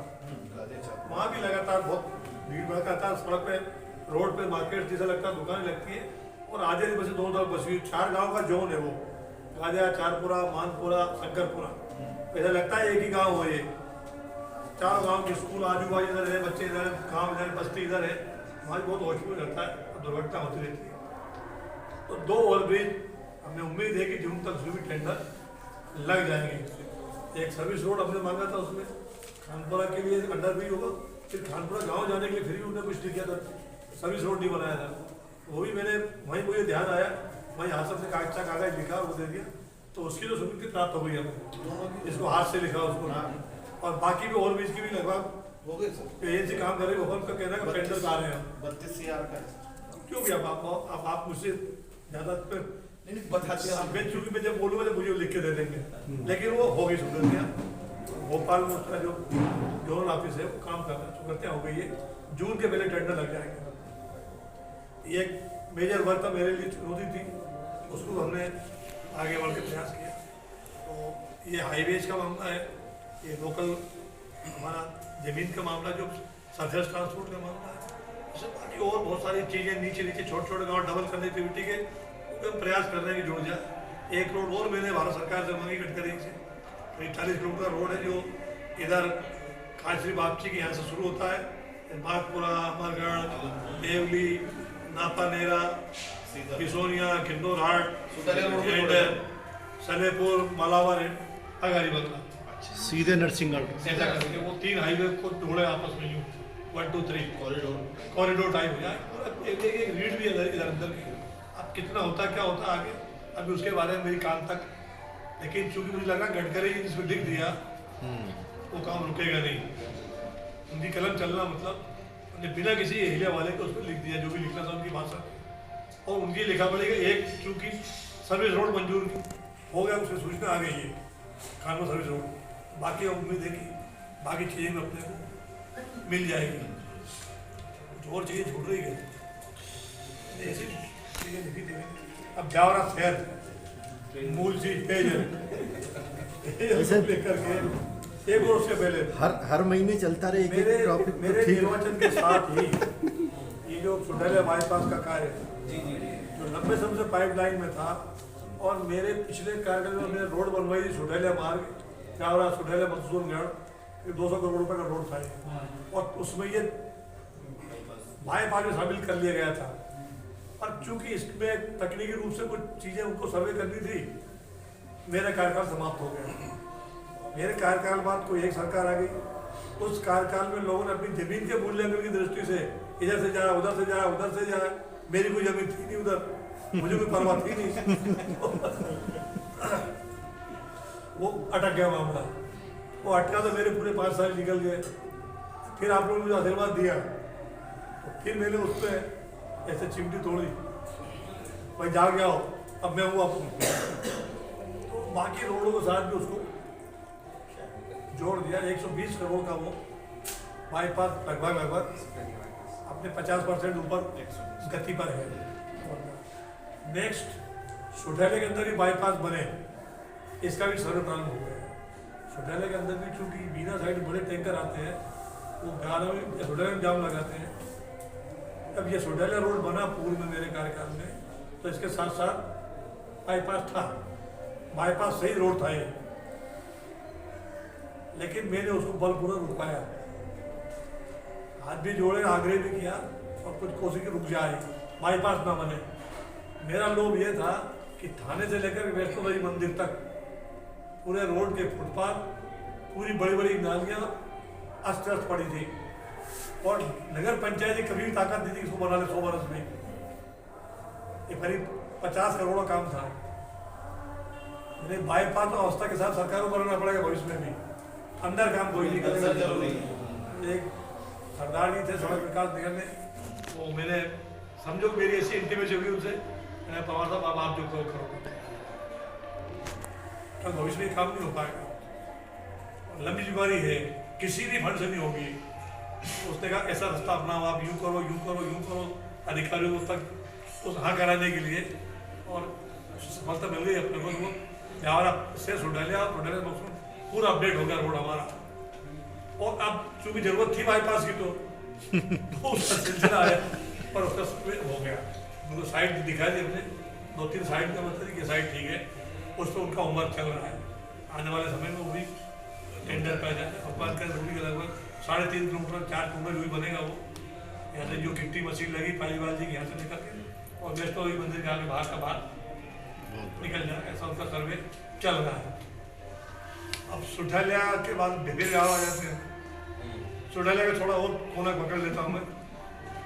वहाँ भी लगातार बहुत भीड़ भड़का, सड़क पे रोड पे मार्केट जैसा लगता है, दुकानें लगती है, और आधे बसे दोनों तरफ बसी हुई 4 गाँव का जोन है वो, गादिया, चारपुरा, मानपुरा, शंकरपुरा। ऐसा लगता है एक ही गाँव हो ये, 4 गाँव के स्कूल आजू बाजू इधर है, बच्चे इधर, गाँव इधर, बस्ती इधर है, वहाँ बहुत हॉस्पिटल लगता है, दुर्घटना होती रहती है। तो 2 ओवरब्रिज हमें उम्मीद है कि जून तक उसमें भी टेंडर लग जाएंगे। एक सर्विस रोड हमने मांगा था, उसमें खानपुरा के लिए अंडर ब्रिज होगा, फिर खानपुरा गांव जाने के लिए फिर भी उन्होंने कुछ नहीं किया था, सर्विस रोड नहीं बनाया था। वो भी मैंने वहीं मुझे ध्यान आया, वहीं हाथ से कागज लिखा, वो दे दिया, तो उसकी तो स्वीकृति प्राप्त हो गई हमें, इसको हाथ से लिखा उसको। और बाकी भी और बीच की भी लगभग हो गए सर, एजेंसी काम कर रही है, उनका कहना है कि टेंडर आ रहे हैं। 32 CR का क्यों क्या आप मुझसे ज़्यादा नहीं बताते हैं। चूंकि मैं जब बोलूँगा तो मुझे लिख के दे देंगे, लेकिन वो हो गई स्वीकृतियाँ। भोपाल में उसका जो जोनल ऑफिस है वो काम कर रहा है, स्वीकृतियाँ हो गई है, जून के पहले टेंडर लग जाएंगे। ये एक मेजर वर्क था, मेरे लिए चुनौती थी, उसको हमने आगे बढ़ के प्रयास किया। तो ये हाईवेज का मामला है, ये लोकल हमारा ज़मीन का मामला, जो सरफेस ट्रांसपोर्ट का मामला है, सब बाकी और बहुत सारी चीज़ें नीचे छोटे गाँव डबल कनेक्टिविटी के हम प्रयास कर रहे हैं कि जुड़ जाए। 1 रोड और मैंने भारत सरकार से मांगी, गडकरी से, 40 किलोमीटर का रोड है जो इधर काशरी बापची के यहाँ से शुरू होता है, बागपुरा, अमरगढ़, देवली, नापानेरा, किशोनिया, किन्नौर हाट एंड सलेपुर, मालावर एंड अगारी बंगला, सीधे नरसिंहगढ़ ऐसा करके वो 3 हाईवे को जोड़े आपस में, यूँ 1 2 3 कॉरिडोर टाइप हो जाए। एक रीड भी है इधर अंदर की, अब कितना होता क्या होता आगे, अभी उसके बारे में मेरी काम तक, लेकिन चूंकि मुझे लगा गडकरी जी जिसमें लिख दिया वो काम रुकेगा नहीं, उनकी कलम चलना मतलब उन्हें बिना किसी एहलिया वाले को उसमें लिख दिया, जो भी लिखना था उनकी भाषा, और उनकी लिखा पड़ेगा। एक चूंकि सर्विस रोड मंजूर हो गया, उसकी सूचना आ गई है खानपुर सर्विस रोड, बाकी उम्मीद है कि बाकी चीज़ें में अपने को मिल जाएगी, कुछ और चीज़ें छूट रही है, ऐसी चीज़ें लिखी थी। अब जावरा शहर मूल चीज पेयजल लेकर के 1 वर्ष से पहले हर महीने चलता रहे एक टॉपिक। मेरे निर्वाचन के साथ ही ये जो सुडैलिया बाईपास का कार्य है, जो लंबे समय से पाइपलाइन में था, और मेरे पिछले कार्यकाल में मैंने रोड बनवाई थी, सुडैलिया मार्ग, जावरा सुडैलिया मंसूरगढ़, 200 करोड़ रुपए का रोड था, और उसमें ये बाईपास में शामिल कर लिया गया था। और चूंकि इसमें तकनीकी रूप से कुछ चीज़ें उनको सर्वे करनी थी, मेरा कार्यकाल समाप्त हो गया। मेरे कार्यकाल बाद कोई एक सरकार आ गई, उस कार्यकाल में लोगों ने अपनी जमीन के मूल्यांकन की दृष्टि से इधर से जाए, उधर से जाए, उधर से जाए, मेरी कोई जमीन थी नहीं उधर, मुझे कोई परवाह थी नहीं वो अटक गया मामला, वो अटका तो मेरे पूरे 5 साल निकल गए। फिर आप लोगों ने मुझे आशीर्वाद दिया, तो फिर मैंने उस पर ऐसे चिमटी तोड़ी, भाई जा गया हो, अब मैं हूँ आपको। तो बाकी रोडों के साथ भी उसको जोड़ दिया। 120 करोड़ का वो बाईपास लगभग अपने 50% ऊपर गति पर है। नेक्स्ट सुठाले के अंदर ही बाईपास बने, इसका भी सर्वे प्रारंभ हो गया है। सुठाले के अंदर भी चूंकि बीना साइड बड़े टैंकर आते हैं, वो गाना में सुठाले में जाम लगाते हैं। अब ये सुठाला रोड बना पूर्व में मेरे कार्यकाल में, तो इसके साथ साथ बाईपास था, बाईपास सही रोड था ये, लेकिन मैंने उसको बलपूर्वक रुकवाया, हाथ भी जोड़े, आग्रह भी किया और कुछ कोशिश की रुक जाए, बाईपास ना बने। मेरा लोभ ये था कि थाने से लेकर वैष्णो देवी मंदिर तक पूरे रोड के फुटपाथ, पूरी बड़ी बड़ी नालियां अस्त व्यस्त पड़ी थी, और नगर पंचायत की कभी भी ताकत नहीं थी इसको बना ले 100 बरस में। ये करीब 50 करोड़ का काम था। मैंने बाईपास अवस्था के साथ सरकार को करना पड़ेगा भविष्य में भी, अंदर काम कोई नहीं करेगा। एक सरदार जी थे सड़क विकास निगम में, वो मैंने समझो मेरी ऐसी इंटीमेसी हुई उनसे, मैंने पवार साहब अब आप जो करो, तो भविष्य में काम नहीं हो पाएगा, लंबी जिम्मेदारी है, किसी भी फंड से नहीं होगी। उसने कहा ऐसा रास्ता अपनाओ, आप यूँ करो यूँ करो यूँ करो, अधिकारियों तक उस हाँ कराने के लिए, और सफलता मिल गई अपने को। ब्यावरा से सुडालिया पूरा अपडेट हो गया रोड हमारा, और अब चूंकि जरूरत थी बाईपास की तो उसका सिलसिला है, पर उसका हो गया। उनको साइड दिखाई दी हमने, 2-3 साइड का मतलब कि साइड ठीक है, उस पर उनका उम्र चल रहा है। आने वाले समय में वो भी टेंडर पे आ जाए। भगवान का रोडी का लगभग 3.5 किलोमीटर 4 किलोमीटर भी बनेगा वो, यहाँ से जो गिट्टी मशीन लगी पालीवाल जी की यहाँ से निकल के और वैष्णो देवी मंदिर के आगे बाहर का बाहर निकल जाएगा, ऐसा उनका सर्वे चल रहा है। अब सुठालिया के बाद भिभेर गाँव आ जाते हैं। सुठालिया का थोड़ा और कोना पकड़ लेता हूँ मैं।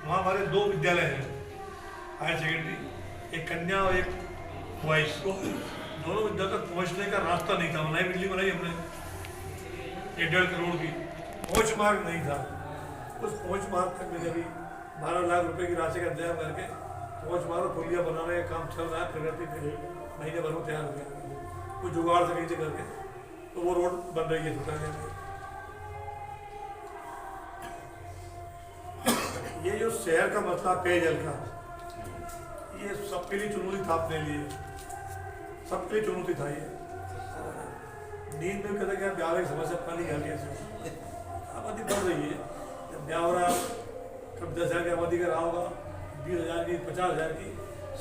वहाँ हमारे 2 विद्यालय हैं हायर सेकेंडरी, एक कन्या और एक बॉयज। दोनों विद्यालय तक पहुँचने का रास्ता नहीं था। नई बिल्डिंग बनाई हमने 1.5 करोड़ की, पहुँच मार्ग नहीं था। उस पहुँच मार्ग तक मैंने अभी 12 लाख रुपए की राशि का इंतजाम करके पहुँच मार्ग पुलिया बनाने का काम चल रहा है, प्रगति पे महीने भर में तैयार हो गया, कुछ जुगाड़ से कहीं से करके, तो वो रोड बन रही है सुठालिया में। ये जो शहर का मसला पेयजल का, ये सबके लिए चुनौती था, अपने लिए सबके लिए चुनौती था। ये नींद में कहते क्या ब्यावरा की समस्या पानी घर कैसे आबादी बढ़ रही है। जब ब्यावरा कब 10,000 की आबादी का रहा होगा, 20,000 की, 50,000 की,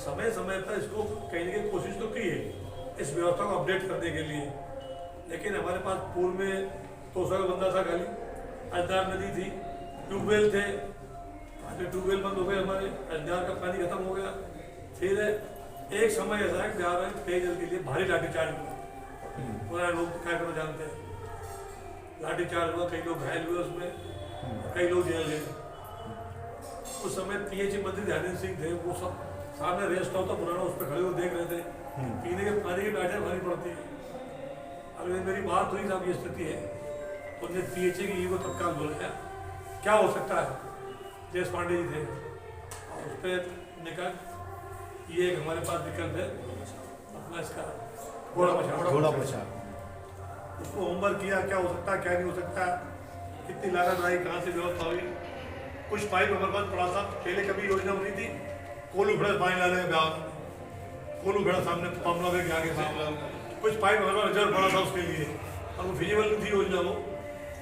समय समय पर इसको कहीं ना कहीं कोशिश तो की है इस व्यवस्था को अपडेट करने के लिए, लेकिन हमारे पास पूर्व में 200 का बंदा था खाली, अजदार नदी थी, ट्यूबवेल थे, ट्यूबवेल बंद हो गए हमारे, अजदार का पानी खत्म हो गया। फिर एक समय ऐसा है कि ब्यावरा में पेयजल के लिए भारी लाठीचार्ज हुआ, पूरा लोग क्या करना जानते हैं, लाठीचार्ज हुआ, कई लोग घायल हुए उसमें, कई लोग जेल गए। उस समय पीएचई मंत्री ध्यानेंद्र सिंह थे, वो सब सामने रेस्ट हाउस था पुराना, उस पर खड़े हुए देख रहे थे, पीने के पानी की बैठक भरनी पड़ती है। अगर मेरी बात हुई साहब ये स्थिति है, तो उन्हें पीएचई की को तत्काल बुलाया, क्या हो सकता है, जयेश पांडे जी थे, और उस पर निकल ये एक हमारे पास विकल्प है अपना इसका घोड़ा पछाड़, उसको होमवर्क किया, क्या हो सकता है क्या नहीं हो सकता, कितनी लागत आई, कहाँ से व्यवस्था हुई। कुछ पाइप हमारे पास पड़ा था, पहले कभी योजना बनी थी कोलू खड़ा पानी लाने का, कोलू खड़ा सामने पामला के आगे से कुछ पाइप हमारे पास रिजर्व पड़ा था उसके लिए, और वो फिजिबल नहीं थी योजना वो,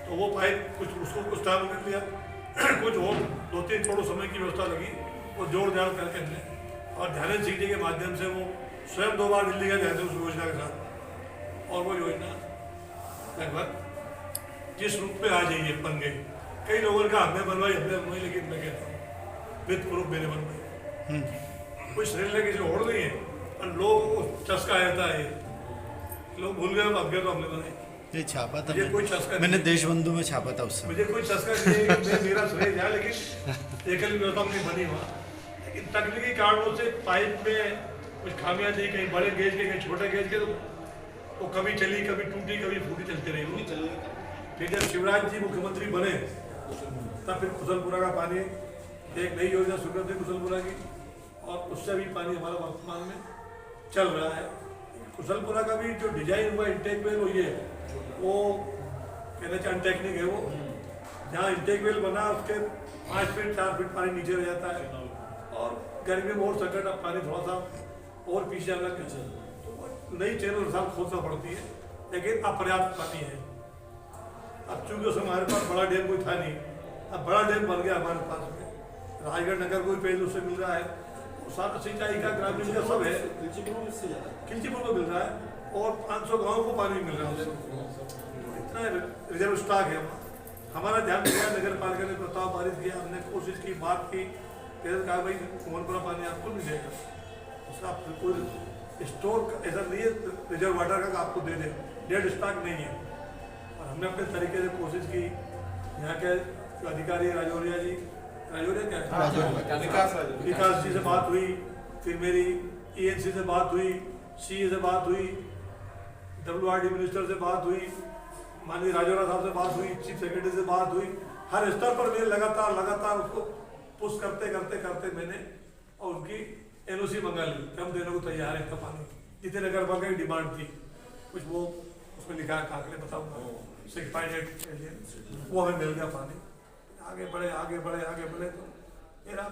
तो वो पाइप कुछ उसको कुछ टाइम कर लिया, कुछ और 2-3 करोड़ समय की व्यवस्था लगी, वो जोड़ जाड़ करके हमने, और ध्यानेंद्र सिंह जी के माध्यम से वो स्वयं 2 बार दिल्ली गए थे उस योजना के साथ, और वो योजना लगभग जिस रूप में आ जाइए बन गई। कई लोगों का हमने बनवाई, लेकिन मैं कहता हूँ वित्त प्रूफ मैंने बनवाई, कुछ श्रेणी किसी और नहीं है, और लोग चस्का रहता है, लोग भूल गए, अब गए तो हमने बनाई। ये छापा था, मुझे कोई चस्का मैंने देशबंधु में छापा था उससे, मुझे कोई चस्का नहीं है, मेरा श्रेय जाए, लेकिन एकल व्यवस्था नहीं बनी हुआ, लेकिन तकनीकी कारणों से पाइप में कुछ खामियां थी, कहीं बड़े गेज के, कहीं छोटे गेज के, तो वो कभी चली, कभी टूटी, कभी फूटी, चलती रही। फिर जब शिवराज जी मुख्यमंत्री बने तब फिर कुशलपुरा का पानी एक नई योजना शुरू कर दी कुशलपुरा की, और उससे भी पानी हमारा वर्तमान में चल रहा है। कुशलपुरा का भी जो डिजाइन हुआ इंटेक वेल, वो कहना चाहिए टेक्निक है। वो जहाँ इंटेक वेल बना उसके 5 फीट 4 फीट पानी नीचे रह जाता है, और गर्मी में और संकट, अब पानी थोड़ा सा और पीछे जाना पीछे, तो नई चैनल साल खोदना पड़ती है, लेकिन अपर्याप्त पानी है। अब चूंकि उसमें हमारे पास बड़ा डैम कोई था नहीं, अब बड़ा डैम बन गया हमारे पास में, राजगढ़ नगर को भी पेज उससे मिल रहा है, सारा सिंचाई का ग्रामीण का सब है, खिलचीपुर को मिल रहा है, और 500 गाँव को पानी मिल रहा है उससे। इतना रिजर्व स्टॉक है वहाँ। हमारा ध्यान दिया, नगर पालिका ने प्रस्ताव पारित किया, हमने कोशिश की, बात की, फिर कहा भाई मोहनपुरा पानी आपको नहीं देगा, उसका बिल्कुल स्टोर ऐसा नहीं है रिजर्व वाटर का आपको दे दे, डेड स्टॉक नहीं है। और हमने अपने तरीके से कोशिश की। यहाँ के अधिकारी राजौरिया जी, राजौरिया क्या है, विकास जी से बात हुई, फिर मेरी ENC से बात हुई, CA से बात हुई, WRD मिनिस्टर से बात हुई, माननीय राजौरा साहब से बात हुई, चीफ सेक्रेटरी से बात हुई। हर स्तर पर मैंने लगातार उसको पुश करते मैंने और उनकी NOC मंगा ली, हम देने को तैयार है। पानी जितने नगर पालिका की डिमांड थी, कुछ वो उसमें लिखा है, काकड़े बताऊंगा 6.8 मिलियन, वो हमें मिल गया पानी। आगे बढ़े तो मेरा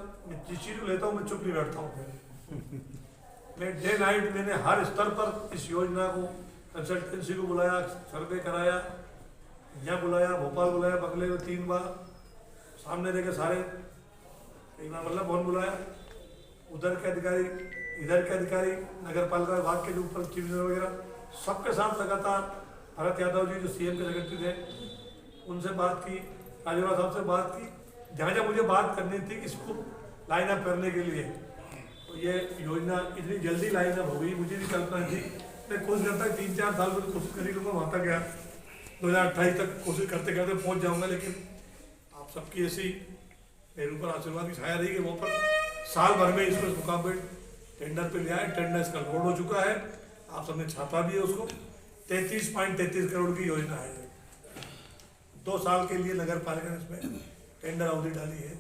चीज़ लेता हूँ, मैं चुप नहीं बैठता हूँ। मैं डे नाइट मैंने हर स्तर पर इस योजना को, कंसल्टेंसी को बुलाया, सर्वे कराया, यहाँ बुलाया, भोपाल बुलाया, बगले में 3 बार, सामने देखे सारे, एक बार मतलब भवन बुलाया, उधर के अधिकारी, इधर के अधिकारी, नगर पालिका विभाग के जो ऊपर चीफ इंजीनियर वगैरह, सबके साथ लगातार भरत यादव जी जो CM के सेक्रेटरी थे, उनसे बात की, राजौरा साहब से बात की, जहाँ मुझे बात करनी थी इसको लाइन अप करने के लिए। तो ये योजना इतनी जल्दी लाइन अप हो गई, मुझे भी कल्पना थी। मैं कोशिश करता 3-4 साल में कोशिश कर ही लूँगा, वहाँ तक गया 2028 तक कोशिश करते पहुँच जाऊँगा। लेकिन आप सबकी ऐसी मेरे ऊपर आशीर्वाद की छाया रही कि वो पर साल भर में इसको मुकाबले टेंडर पे लिया है। टेंडर इसका लोड हो चुका है, आप सबने छापा भी है उसको। 33.33 करोड़ की योजना है। 2 साल के लिए नगर पालिका ने इसमें टेंडर अवधि डाली है।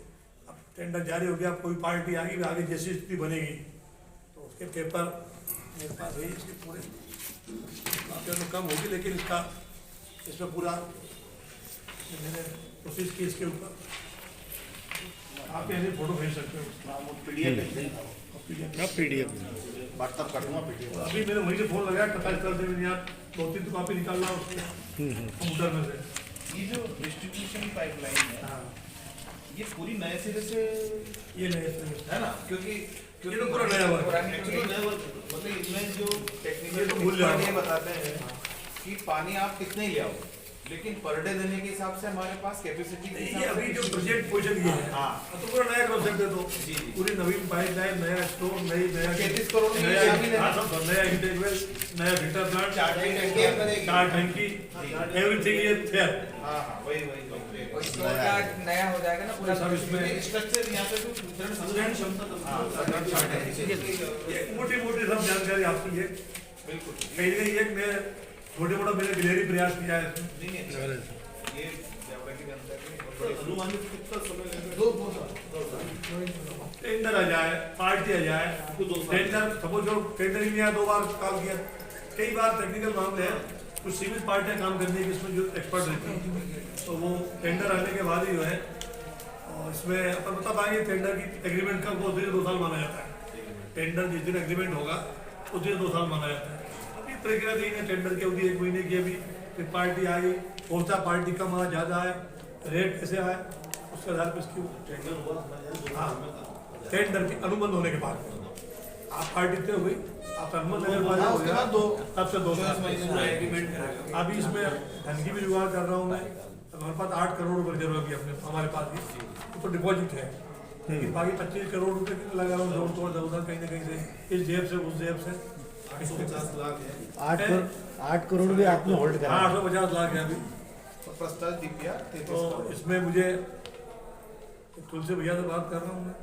अब टेंडर जारी हो गया, कोई पार्टी आएगी, आगे जैसी स्थिति बनेगी तो उसके पेपर मेरे पास है, इसके पूरे माफिया तो कम होगी, लेकिन इसमें पूरा मैंने कोशिश की। इसके ऊपर आप ऐसे फोटो भेज सकते हो, PDF व्हाट्सएप कर दूंगा PDF। अभी मैंने वहीं से फोन लगाया, 27 साल से मैंने यहाँ 2-3 तो कॉपी निकाल रहा हूँ उसके कंप्यूटर में से। ये जो डिस्ट्रीब्यूशन पाइपलाइन है, हाँ, ये पूरी नए सिरे से ये नहीं है है ना, क्योंकि ये तो पूरा नया वर्क है। एक्चुअली नया वर्क, मतलब इसमें जो ये टेक्निकल तो भूल जाओ। ये बताते हैं कि पानी आप कितने ही ले आओ, लेकिन पर डे देने के हिसाब से हमारे पास कैपेसिटी के ये हिसाब अभी जो से प्रोजेक्ट पोजिशन ये है, हाँ। तो पूरा नया कॉन्सेप्ट है। तो जी, जी। पूरी नवीन पाइपलाइन, नया स्टोर, नया 33 करोड़ की नया, चाबी हाँ, सब नया इंटेक वेल, नया फिल्टर प्लांट, 4 टंकी, एवरीथिंग ये थे। हाँ, वही नया हो जाएगा ना पूरा। सब इसमें स्ट्रक्चर यहाँ पे जो वितरण मोटी सब जानकारी आपकी है। बिल्कुल कहीं ना कहीं एक मैं छोटे मोटा मैंने गिलेरी प्रयास किया है इसमें। नहीं है, ये डेवलपमेंट के अंदर में अनुमानित कितना समय लगेगा? 2 साल टेंडर आ जाए, पार्टी आ जाए, टेंडर सपोज जो टेंडर ही नहीं आया, 2 बार काम किया, कई बार टेक्निकल मामले हैं, कुछ सीमित पार्टियां काम करने की इसमें जो एक्सपर्ट रहती है, तो वो टेंडर आने के बाद ही जो है, और इसमें अपन बता पाएंगे टेंडर की एग्रीमेंट कब, वो 2 साल माना जाता है। टेंडर जिस दिन एग्रीमेंट होगा उस दिन 2 साल माना जाता है। अभी प्रक्रिया नहीं है, टेंडर की अवधि 1 महीने की। अभी फिर पार्टी आई, पहुंचा, पार्टी कम आया, ज़्यादा है, रेट कैसे आए, उसके आधार पर इसकी टेंडर हुआ। हाँ, टेंडर के अनुबंध होने के बाद आप पार्टी तय हो गई, आप अनुबंध नगर पालिका हो गया, तब से 2 साल एग्रीमेंट। अभी इसमें धन की भी जुगाड़ कर रहा हूँ मैं। हमारे पास 8 करोड़ रुपये रिजर्व अभी अपने हमारे पास ही तो डिपॉजिट है, लेकिन बाकी 25 करोड़ रुपये लगा रहा हूँ जोड़ तोड़ दौड़ कहीं ना कहीं से, इस जेब से उस जेब से। 850 लाख है, 8 करोड़ भी आपने होल्ड करा। 850 लाख है अभी। तो प्रस्ताव दिव्या 33 तो करोड़। इसमें मुझे तुलसी भैया से बात कर रहा हूँ मैं,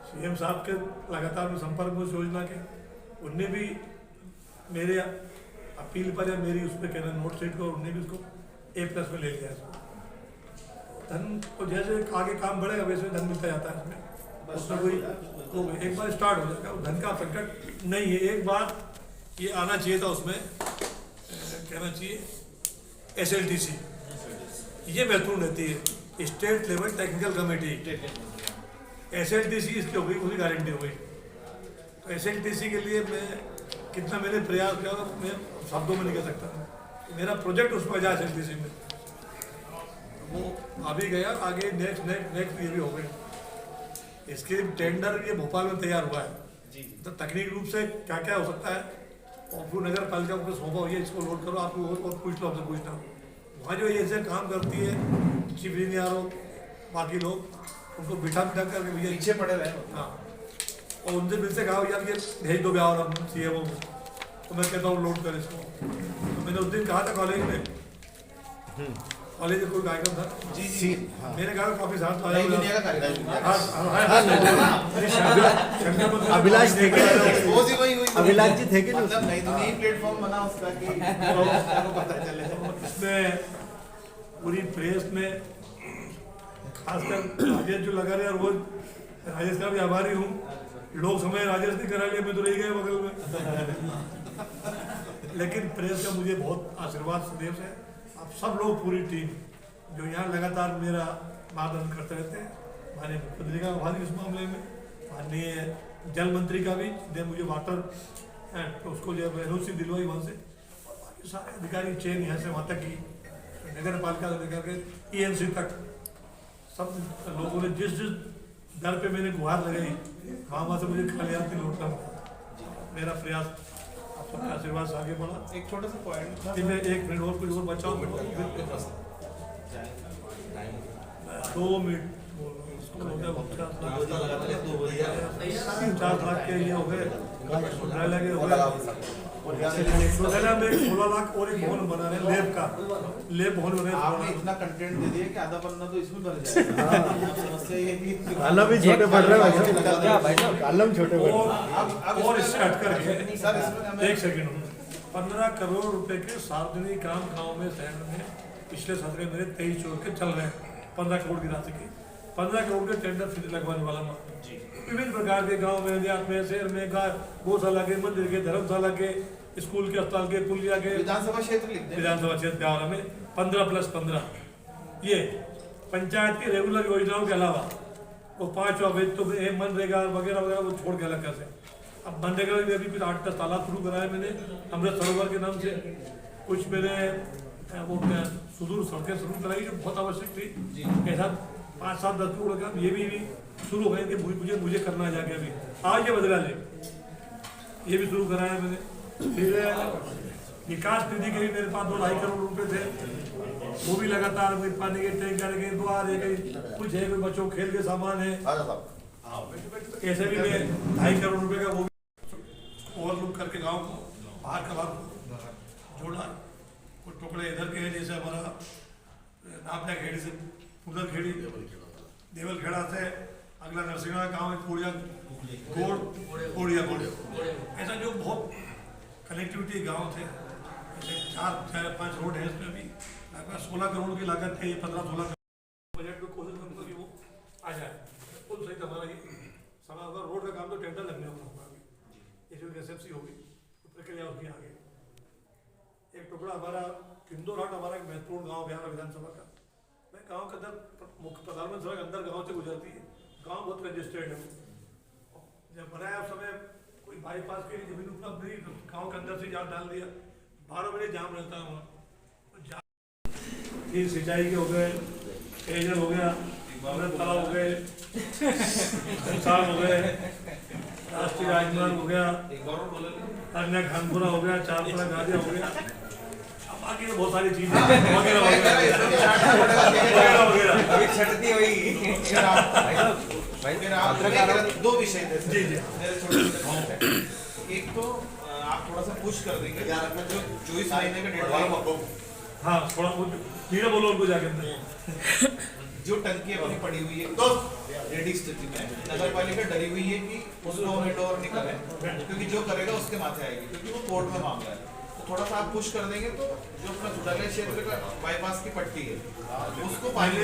CM साहब के लगातार में संपर्क में उस योजना के, उनने भी मेरे अपील पर या मेरी उस पर कहना नोट सेट को उन्होंने भी उसको A+ में ले लिया इसको। धन को जैसे आगे काम बढ़ेगा वैसे धन मिलता जाता है इसमें, उसमें कोई तो एक बार स्टार्ट हो जाएगा, धन का संकट नहीं है। एक बार ये आना चाहिए था उसमें, कहना चाहिए SLTC, ये महत्वपूर्ण रहती है, state level technical committee. SLTC इसकी हो गई, पूरी गारंटी हो गई। तो SLTC के लिए मैं कितना मैंने प्रयास किया मैं शब्दों में नहीं कह सकता। मेरा प्रोजेक्ट उसमें आ जाए SLTC में, वो अभी गया, आगे नेक्स्ट ये भी हो गए। इसके टेंडर ये भोपाल में तैयार हुआ है, तो तकनीकी रूप से क्या क्या हो सकता है, और नगर पालिका को सौंपा हुई है, इसको लोड करो, आप और पूछ लो, आपसे पूछना। वहाँ जो ऐसे काम करती है चीफ इंजीनियर हो, बाकी लोग, उनको बिठा करके भैया पीछे पड़े रहे। हाँ, और उनसे मिलसे कहा यार ये भेज दो ब्याह और CMO को, तो मैं कहता हूँ लोड कर इसको। तो मैंने उस दिन कहा था कॉलेज में, कॉलेज में कोई कार्यक्रम था जी मैंने कहा काफी साथ तो नई दुनिया का कार्यक्रम अभिलाष थे क्या? वही अभिलाष जी थे कि नहीं? मतलब नई दुनिया ही प्लेटफॉर्म बना उसका कि लोगों को पता चले। इसमें पूरी प्रेस में खासकर राजेश जो लगा रहे, और वो राजेश का भी आभारी हूँ। लोग समय राजेश ने करा लिया, मैं तो रह गया बगल में। लेकिन प्रेस का मुझे बहुत आशीर्वाद सदैव से, आप सब लोग पूरी टीम जो यहाँ लगातार मेरा मार्गदर्शन करते रहते हैं। माननीय मुख्यमंत्री का आभारी इस मामले में, माननीय जल मंत्री का भी, जिन्हें मुझे वाटर तो उसको जो NOC दिलवाई वहाँ से, और बाकी सारे अधिकारी चेन यहाँ से वहाँ तक की, नगर पालिका से लेकर के ENC तक, सब लोगों ने जिस दर पे मैंने गुहार लगाई, वहाँ से मुझे खाली हाथ नहीं लौटना पड़ा। मेरा प्रयास आप सबके आशीर्वाद से आगे बढ़ा। एक छोटा सा पॉइंट था, मैं 1 मिनट और कुछ और बचाओ, 2 मिनट 50 लाख के ये हो गए, लगे हो गए। शौचालय में 16 लाख और एक भवन बना रहे, लेब का लेब भवन बना आपने रहे। इतना कंटेंट दे दिया कि आधा पन्ना तो इसमें भर जाएगा। समस्या ये है कि कॉलम भी छोटे पड़ रहे हैं, कॉलम छोटे पड़ रहे हैं। और इससे हट करके सर इसमें हमें 1 सेकंड, 15 करोड़ रुपए के सार्वजनिक काम गाँव में शहर में पिछले सत्र में मेरे 23 चोर के चल रहे हैं। 15 करोड़ की राशि की 15 करोड़ के टेंडर फिर लगवाने वाला मैं विभिन्न प्रकार के गांव में, देहात में, शहर में, गौशाला के, मंदिर के, धर्मशाला के, स्कूल के, अस्पताल के, पुलिया के, विधानसभा क्षेत्र लिख दें। विधानसभा क्षेत्र ब्यावरा में 15+15 ये पंचायत की रेगुलर योजनाओं के अलावा वो 5 अवैध तो मनरेगा वगैरह वगैरह वो छोड़ के अलग कैसे। अब मनरेगा में अभी फिर 8-10 तालाब शुरू कराए मैंने अमृत सरोवर के नाम से, कुछ मैंने वो सुदूर सड़कें शुरू कराई जो बहुत आवश्यक थी। ऐसा 5-7-10 करोड़ का ये भी शुरू हो गए कि मुझे करना जाके अभी आज ये बदला ले, ये भी शुरू कराया मैंने। फिर विकास निधि के लिए मेरे पास 2-2.5 करोड़ रुपए थे, वो भी लगातार पानी के टैंकर के द्वार है, कुछ है, कोई बच्चों खेल के सामान है, ऐसे भी मैं 2.5 करोड़ रुपए का वो भी ओवरलुक करके गाँव को बाहर का भाग जोड़ा। कुछ टुकड़े इधर के हैं, जैसे हमारा नापना खेड़ी से उधर खेड़ी देवल खेड़ा से अगला नरसिंहा गाँव है, कोड़िया ऐसा जो बहुत कनेक्टिविटी गांव थे। ऐसे 4-5 रोड है, इसमें भी लगभग 16 करोड़ की लागत है। 15-16 बजट में कोशिश करूँगा कि वो आ जाए। बिल्कुल सही था हमारा ये समय होगा। रोड का काम तो टेंडर लगने वाला होगा अभी, ये जो SFC होगी तो प्रक्रिया उसकी आगे। एक टुकड़ा हमारा किंदौराट, हमारा एक महत्वपूर्ण गाँव बिहार विधानसभा का, मैं गाँव के अंदर मुख्य प्रधानमंत्री सड़क अंदर गाँव से गुजरती है। गाँव बहुत कंजेस्टेड है, जब बनाया उस समय कोई बाईपास के लिए जमीन उपलब्ध नहीं, गाँव के अंदर से जाम डाल दिया, 12 बजे जाम रहता है वहाँ। फिर सिंचाई के हो गए, पेयजल हो गया, अमृत तालाब हो गए, संसार हो गए, राष्ट्रीय राजमार्ग हो गया, अन्य खानपुरा हो गया, चारपुरा गाजिया हो गया, बाकी तो बहुत सारी चीजें वगैरह वगैरह अभी छटती हुई। दो विषय थे जी मेरे छोटे छोटे है। एक तो आप थोड़ा सा पुश कर देंगे जो 24 महीने का डेडलाइन, हाँ थोड़ा धीरे बोलो उनको जाके। जो टंकी अपनी पड़ी हुई है रेडी स्थिति में, नगर पालिका डरी हुई है कि उसको हैंड ओवर नहीं करें, क्योंकि जो करेगा उसके माथे आएगी, क्योंकि वो कोर्ट में मामला है। थोड़ा सा आप पुश कर देंगे तो जो अपना चुटालिया क्षेत्र का बाईपास की पट्टी है उसको पानी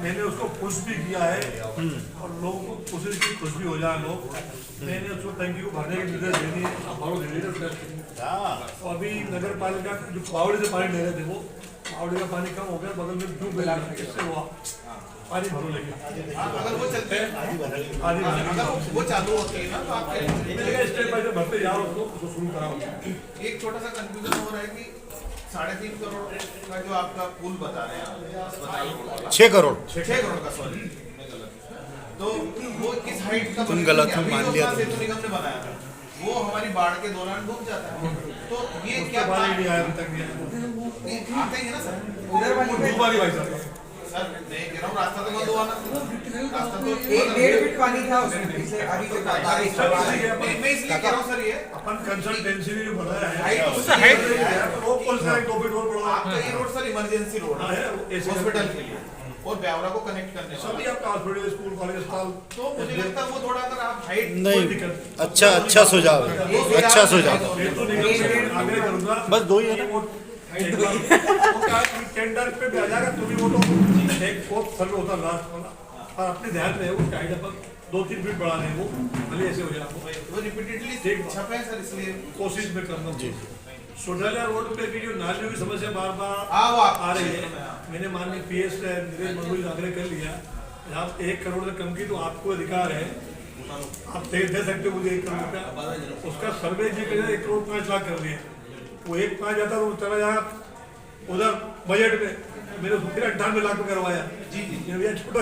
मैंने उसको पुश भी किया है और लोगों को कोशिश की खुश भी हो जाए लोग। मैंने उसको टंकी को भरने की निर्देश दे दिए, भरो दे दिए। तो अभी नगर पालिका जो पावड़ी से पानी ले रहे थे वो पावड़ी का पानी कम हो गया, बगल में ट्यूब मिला इससे हुआ पानी भरो लेंगे। अगर वो चलते हैं आधी अगर वो चालू होती है ना तो आप स्टेप बाय स्टेप भरते जाओ, उसको शुरू कराओ। एक छोटा सा कंफ्यूजन हो रहा है कि 3.5 करोड़ का जो आपका पुल बता रहे हैं अस्पताल 6 करोड़ 6 करोड़ का, सॉरी मैं गलत, तो वो किस हाइट का तुम बनेगा? गलत हो, अभी मान जो लिया अपना सेतु निगम ने बनाया था वो हमारी बाढ़ के दौरान डूब जाता है, तो ये क्या पानी नहीं आया अभी तक नहीं आया। आते ही है ना सर? उधर वाली में डूबा नहीं भाई साहब। सर मैं कह रहा हूँ रास्ता तो बंद हुआ ना, रास्ता तो 1.5 फीट पानी था उसमें पिछले अभी जो बारिश सर, हुआ है। मैं इसलिए कह रहा हूँ सर ये अपन कंसल्टेंसी ने जो बनाया है हाइट उससे हाइट तो वो कौन सा 2 फीट और बड़ा आपका ये रोड सर इमरजेंसी रोड हाँ है है ऐसे हॉस्पिटल के लिए और ब्यावरा को कनेक्ट करने सभी वाला, आपका हॉस्पिटल स्कूल कॉलेज अस्पताल तो मुझे लगता है वो थोड़ा अगर आप हाइट नहीं। अच्छा सुझाव है, अच्छा सुझाव। मैं तो निगम से आग्रह करूंगा बस 2 ही है ना। टेंडर पे भी आ जाएगा, तुम्हें वो तो एक बहुत सरल होता लास्ट वाला और अपने ध्यान में है वो टाइट अपन 2-3 फीट बढ़ा रहे हैं वो भले ऐसे हो जाए, वो रिपीटेडली छपे हैं सर, इसलिए कोशिश में करना जी। सोडालिया रोड पे की जो नालियों की समस्या बार बार हाँ वो आ रही है, मैंने माननीय PS नीरज मंडल ने आग्रह कर लिया, आप 1 करोड़ से कम की तो आपको अधिकार है, आप दे सकते हो मुझे 1 करोड़ रुपया, उसका सर्वे जी कर 1 करोड़ 5 लाख कर दिए, वो 1.5 जाता तो चला जाएगा उधर बजट में, मैंने उसको फिर 98 लाख में करवाया। जी जी, छोटा